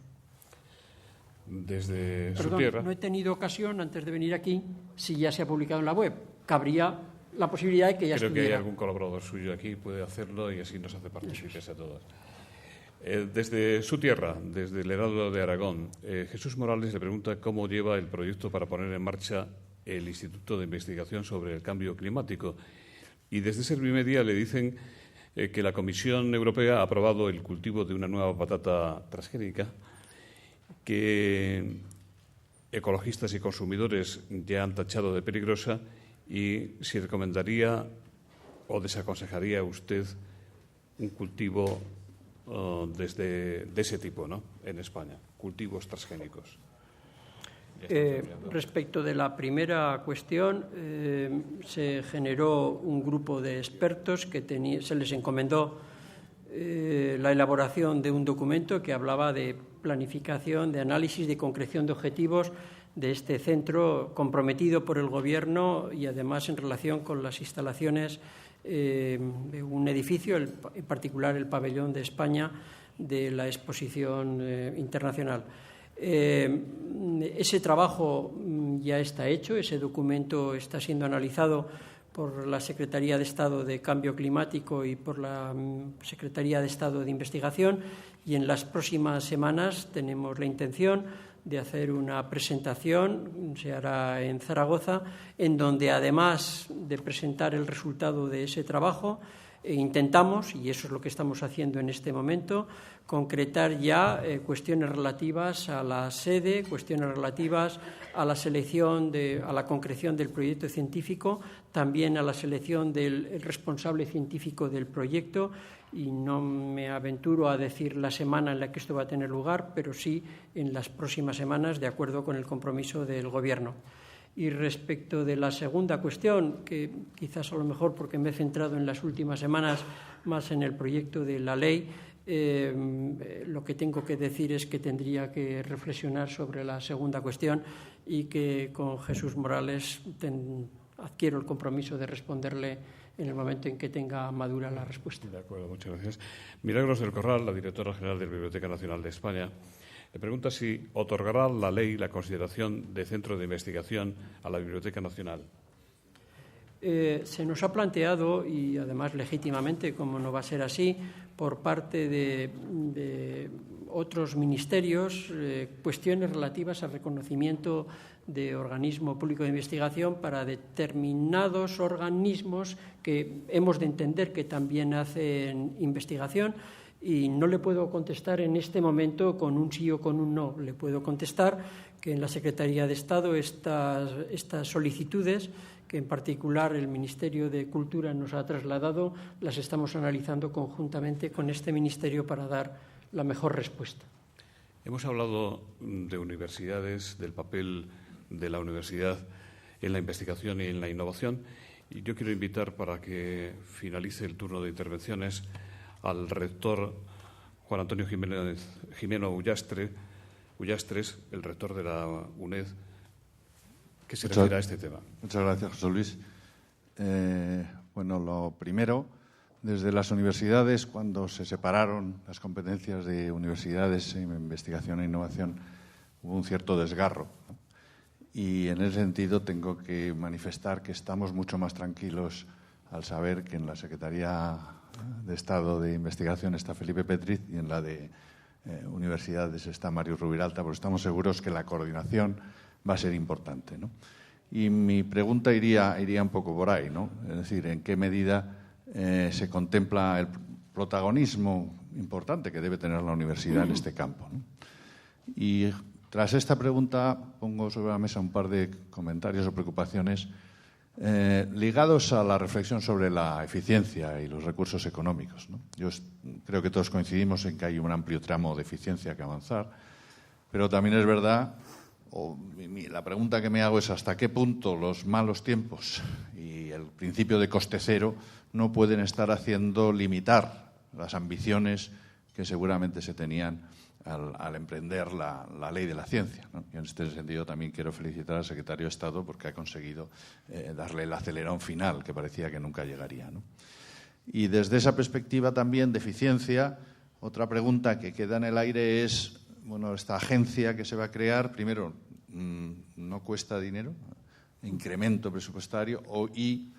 Desde Perdón, su tierra. no he tenido ocasión, antes de venir aquí, si ya se ha publicado en la web. Cabría la posibilidad de que ya Creo estuviera. que hay algún colaborador suyo aquí, puede hacerlo y así nos hace partícipes a todos. Desde su tierra, desde el Heraldo de Aragón, Jesús Morales le pregunta cómo lleva el proyecto para poner en marcha el Instituto de Investigación sobre el Cambio Climático. Y desde ese primer día le dicen que la Comisión Europea ha aprobado el cultivo de una nueva patata transgénica que ecologistas y consumidores ya han tachado de peligrosa, y si recomendaría o desaconsejaría usted un cultivo de ese tipo, ¿no?, en España, cultivos transgénicos. Respecto de la primera cuestión, se generó un grupo de expertos que se les encomendó la elaboración de un documento que hablaba de planificación, de análisis, de concreción de objetivos de este centro comprometido por el Gobierno y además en relación con las instalaciones de un edificio, en particular el pabellón de España de la exposición internacional. Ese trabajo ya está hecho, ese documento está siendo analizado por la Secretaría de Estado de Cambio Climático y por la Secretaría de Estado de Investigación, y en las próximas semanas tenemos la intención de hacer una presentación, se hará en Zaragoza, en donde además de presentar el resultado de ese trabajo, intentamos, y eso es lo que estamos haciendo en este momento, concretar ya cuestiones relativas a la sede, cuestiones relativas a la selección, a la concreción del proyecto científico, también a la selección del responsable científico del proyecto, y no me aventuro a decir la semana en la que esto va a tener lugar, pero sí en las próximas semanas, de acuerdo con el compromiso del Gobierno. Y respecto de la segunda cuestión, que quizás a lo mejor porque me he centrado en las últimas semanas más en el proyecto de la ley, lo que tengo que decir es que tendría que reflexionar sobre la segunda cuestión y que con Jesús Morales adquiero el compromiso de responderle en el momento en que tenga madura la respuesta. De acuerdo, muchas gracias. Milagros del Corral, la directora general de la Biblioteca Nacional de España, le pregunta si otorgará la ley la consideración de centro de investigación a la Biblioteca Nacional. Se nos ha planteado, y además legítimamente, como no va a ser así, por parte de otros ministerios, cuestiones relativas al reconocimiento de organismo público de investigación para determinados organismos que hemos de entender que también hacen investigación, y no le puedo contestar en este momento con un sí o con un no. Le puedo contestar que en la Secretaría de Estado estas solicitudes, que en particular el Ministerio de Cultura nos ha trasladado, las estamos analizando conjuntamente con este ministerio para dar la mejor respuesta. Hemos hablado de universidades, del papel de la universidad en la investigación y en la innovación, y yo quiero invitar, para que finalice el turno de intervenciones, al rector Juan Antonio Jimeno Ullastres, el rector de la UNED, que se refiere a este tema. Muchas gracias, José Luis. Bueno, lo primero, desde las universidades, cuando se separaron las competencias de universidades en investigación e innovación, hubo un cierto desgarro, ¿no? Y en ese sentido tengo que manifestar que estamos mucho más tranquilos al saber que en la Secretaría de Estado de Investigación está Felipe Petriz y en la de Universidades está Mario Rubiralta, porque estamos seguros que la coordinación va a ser importante, ¿no? Y mi pregunta iría un poco por ahí, ¿no? Es decir, ¿en qué medida se contempla el protagonismo importante que debe tener la universidad en este campo, ¿no? Y tras esta pregunta pongo sobre la mesa un par de comentarios o preocupaciones ligados a la reflexión sobre la eficiencia y los recursos económicos, ¿no? Yo creo que todos coincidimos en que hay un amplio tramo de eficiencia que avanzar, pero también es verdad, la pregunta que me hago es hasta qué punto los malos tiempos y el principio de coste cero no pueden estar haciendo limitar las ambiciones que seguramente se tenían al emprender la ley de la ciencia, ¿no? Y en este sentido también quiero felicitar al secretario de Estado porque ha conseguido darle el acelerón final que parecía que nunca llegaría, ¿no? Y desde esa perspectiva también de eficiencia, otra pregunta que queda en el aire es, bueno, esta agencia que se va a crear, primero, no cuesta dinero, incremento presupuestario, y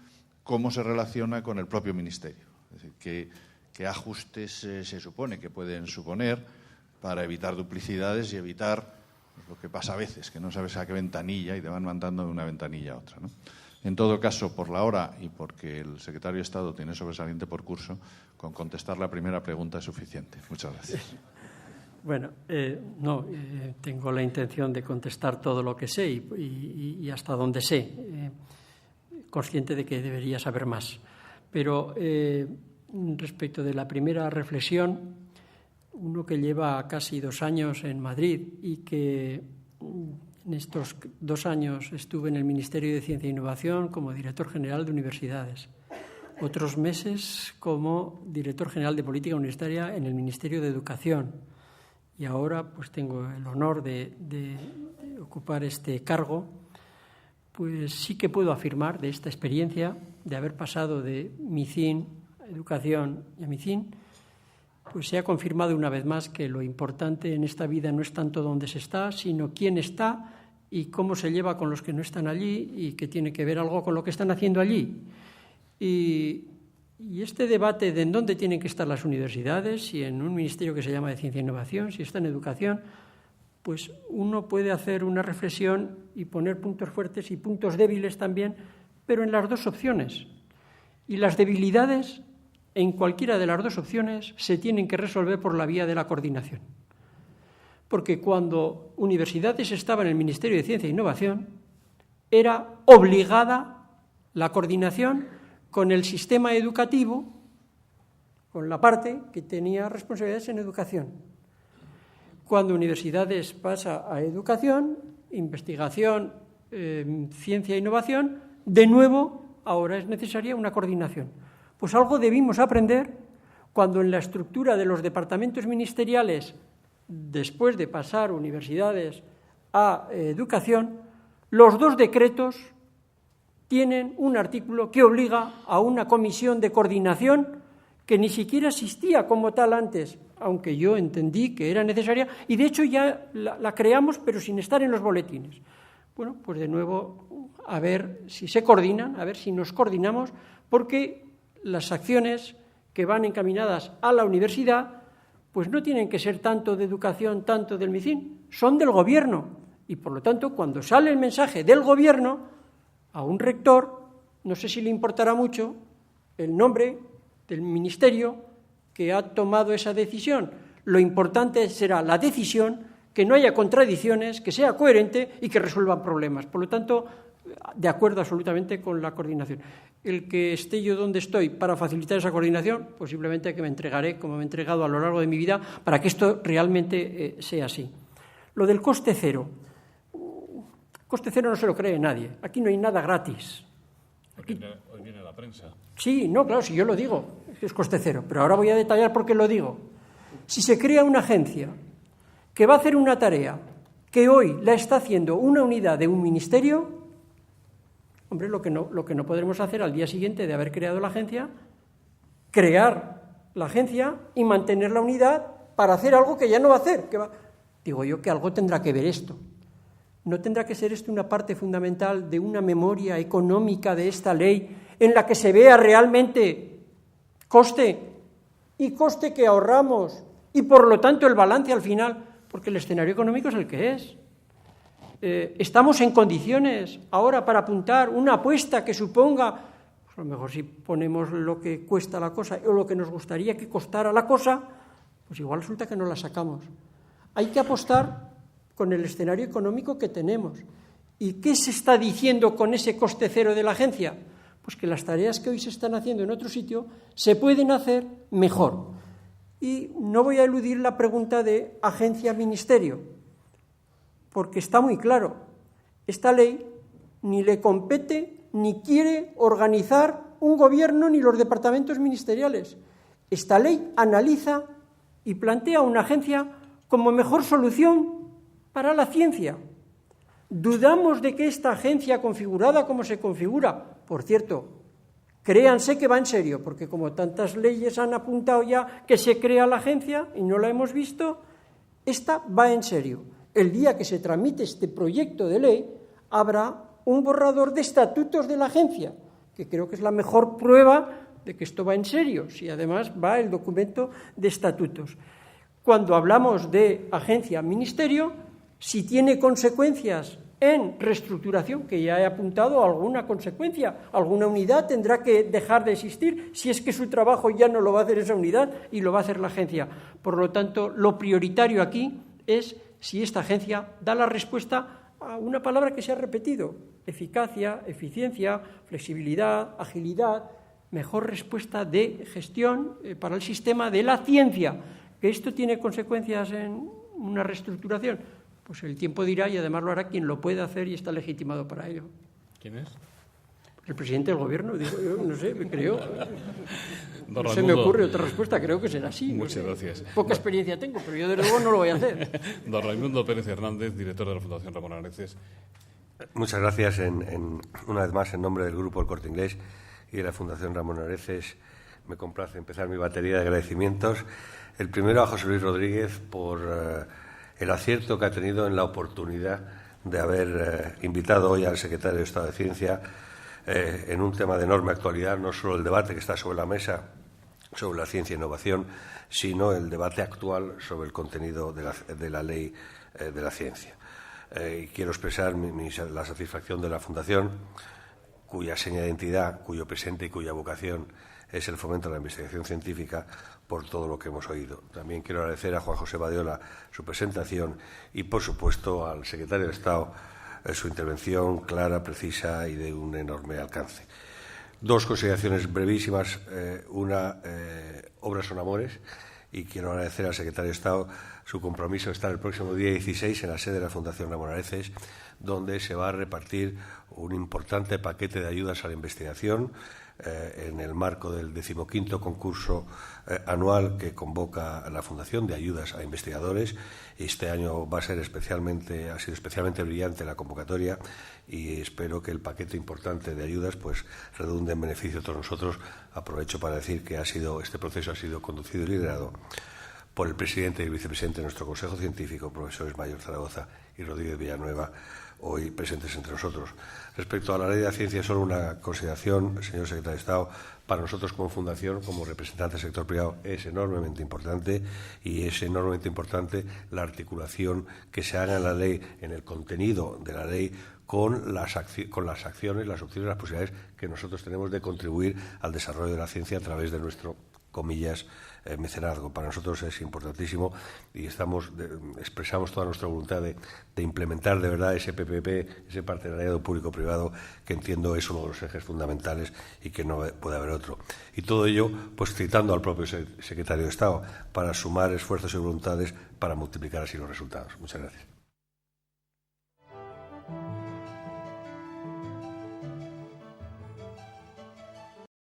cómo se relaciona con el propio ministerio. Es decir, qué ajustes se supone que pueden suponer para evitar duplicidades y evitar lo que pasa a veces, que no sabes a qué ventanilla y te van mandando de una ventanilla a otra, ¿no? En todo caso, por la hora y porque el secretario de Estado tiene sobresaliente por curso, con contestar la primera pregunta es suficiente. Muchas gracias. Bueno, tengo la intención de contestar todo lo que sé y hasta donde sé, consciente de que debería saber más. Pero respecto de la primera reflexión, uno que lleva casi 2 años en Madrid y que en estos 2 años estuve en el Ministerio de Ciencia e Innovación como director general de universidades, otros meses como director general de Política Universitaria en el Ministerio de Educación, y ahora pues tengo el honor de ocupar este cargo, pues sí que puedo afirmar de esta experiencia de haber pasado de MICIN, Educación, y a MICIN, pues se ha confirmado una vez más que lo importante en esta vida no es tanto dónde se está, sino quién está y cómo se lleva con los que no están allí y que tiene que ver algo con lo que están haciendo allí. Y este debate de en dónde tienen que estar las universidades, si en un ministerio que se llama de Ciencia e Innovación, si está en Educación, pues uno puede hacer una reflexión y poner puntos fuertes y puntos débiles también, pero en las dos opciones. Y las debilidades en cualquiera de las dos opciones se tienen que resolver por la vía de la coordinación. Porque cuando universidades estaban en el Ministerio de Ciencia e Innovación, era obligada la coordinación con el sistema educativo, con la parte que tenía responsabilidades en educación. Cuando universidades pasa a educación, investigación, ciencia e innovación, de nuevo ahora es necesaria una coordinación. Pues algo debimos aprender cuando en la estructura de los departamentos ministeriales, después de pasar universidades a educación, los dos decretos tienen un artículo que obliga a una comisión de coordinación que ni siquiera existía como tal antes, aunque yo entendí que era necesaria, y de hecho ya la creamos, pero sin estar en los boletines. Bueno, pues de nuevo, a ver si se coordinan, a ver si nos coordinamos, porque las acciones que van encaminadas a la universidad, pues no tienen que ser tanto de educación, tanto del MICIN, son del Gobierno. Y, por lo tanto, cuando sale el mensaje del Gobierno, a un rector, no sé si le importará mucho el nombre del ministerio que ha tomado esa decisión. Lo importante será la decisión, que no haya contradicciones, que sea coherente y que resuelva problemas. Por lo tanto, de acuerdo absolutamente con la coordinación. El que esté yo donde estoy para facilitar esa coordinación, pues simplemente que me entregaré, como me he entregado a lo largo de mi vida, para que esto realmente sea así. Lo del coste cero. Coste cero no se lo cree nadie. Aquí no hay nada gratis. Hoy viene la prensa. Sí, no, claro, si yo lo digo, es coste cero. Pero ahora voy a detallar por qué lo digo. Si se crea una agencia que va a hacer una tarea que hoy la está haciendo una unidad de un ministerio, hombre, lo que no podremos hacer al día siguiente de haber creado la agencia, crear la agencia y mantener la unidad para hacer algo que ya no va a hacer. Digo yo que algo tendrá que ver esto. ¿No tendrá que ser esto una parte fundamental de una memoria económica de esta ley en la que se vea realmente coste y coste que ahorramos y, por lo tanto, el balance al final? Porque el escenario económico es el que es. Estamos en condiciones ahora para apuntar una apuesta que suponga, pues a lo mejor si ponemos lo que cuesta la cosa o lo que nos gustaría que costara la cosa, pues igual resulta que no la sacamos. Hay que apostar con el escenario económico que tenemos. ¿Y qué se está diciendo con ese coste cero de la agencia? Pues que las tareas que hoy se están haciendo en otro sitio se pueden hacer mejor. Y no voy a eludir la pregunta de agencia-ministerio, porque está muy claro. Esta ley ni le compete ni quiere organizar un gobierno ni los departamentos ministeriales. Esta ley analiza y plantea una agencia como mejor solución para la ciencia. Dudamos de que esta agencia configurada como se configura, por cierto, créanse que va en serio, porque como tantas leyes han apuntado ya que se crea la agencia y no la hemos visto, esta va en serio. El día que se tramite este proyecto de ley, habrá un borrador de estatutos de la agencia, que creo que es la mejor prueba de que esto va en serio, si además va el documento de estatutos. Cuando hablamos de agencia-ministerio, si tiene consecuencias en reestructuración, que ya he apuntado alguna consecuencia, alguna unidad tendrá que dejar de existir si es que su trabajo ya no lo va a hacer esa unidad y lo va a hacer la agencia. Por lo tanto, lo prioritario aquí es si esta agencia da la respuesta a una palabra que se ha repetido: eficacia, eficiencia, flexibilidad, agilidad, mejor respuesta de gestión para el sistema de la ciencia. ¿Que esto tiene consecuencias en una reestructuración? Pues el tiempo dirá, y además lo hará quien lo puede hacer y está legitimado para ello. ¿Quién es? El presidente del Gobierno, digo yo, no sé, creo. No se me ocurre otra respuesta, creo que será así. Muchas gracias. Poca experiencia tengo, pero yo desde luego no lo voy a hacer. Don Raimundo Pérez Hernández, director de la Fundación Ramón Areces. Muchas gracias, una vez más, en nombre del Grupo El Corte Inglés y de la Fundación Ramón Areces. Me complace empezar mi batería de agradecimientos. El primero a José Luis Rodríguez por el acierto que ha tenido en la oportunidad de haber invitado hoy al secretario de Estado de Ciencia en un tema de enorme actualidad, no solo el debate que está sobre la mesa sobre la ciencia e innovación, sino el debate actual sobre el contenido de la ley de la ciencia. Y quiero expresar la satisfacción de la Fundación, cuya seña de identidad, cuyo presente y cuya vocación es el fomento de la investigación científica por todo lo que hemos oído. También quiero agradecer a Juan José Badiola su presentación y, por supuesto, al secretario de Estado su intervención clara, precisa y de un enorme alcance. Dos consideraciones brevísimas. Obras son amores, y quiero agradecer al secretario de Estado su compromiso de estar el próximo día 16 en la sede de la Fundación Ramón Areces, donde se va a repartir un importante paquete de ayudas a la investigación en el marco del 15º concurso anual que convoca la Fundación de ayudas a investigadores. Este año ha sido especialmente brillante la convocatoria, y espero que el paquete importante de ayudas pues redunde en beneficio de todos nosotros. Aprovecho para decir que este proceso ha sido conducido y liderado por el presidente y el vicepresidente de nuestro Consejo Científico, profesores Mayor Zaragoza y Rodríguez Villanueva, hoy presentes entre nosotros. Respecto a la ley de la ciencia, solo una consideración, señor secretario de Estado. Para nosotros como Fundación, como representante del sector privado, es enormemente importante, y es enormemente importante la articulación que se haga en la ley, en el contenido de la ley, con las acciones, las opciones, las posibilidades que nosotros tenemos de contribuir al desarrollo de la ciencia a través de nuestro, comillas, mecenazgo. Para nosotros es importantísimo, y expresamos toda nuestra voluntad de implementar de verdad ese PPP, ese partenariado público-privado, que entiendo es uno de los ejes fundamentales y que no puede haber otro. Y todo ello, pues citando al propio secretario de Estado, para sumar esfuerzos y voluntades para multiplicar así los resultados. Muchas gracias.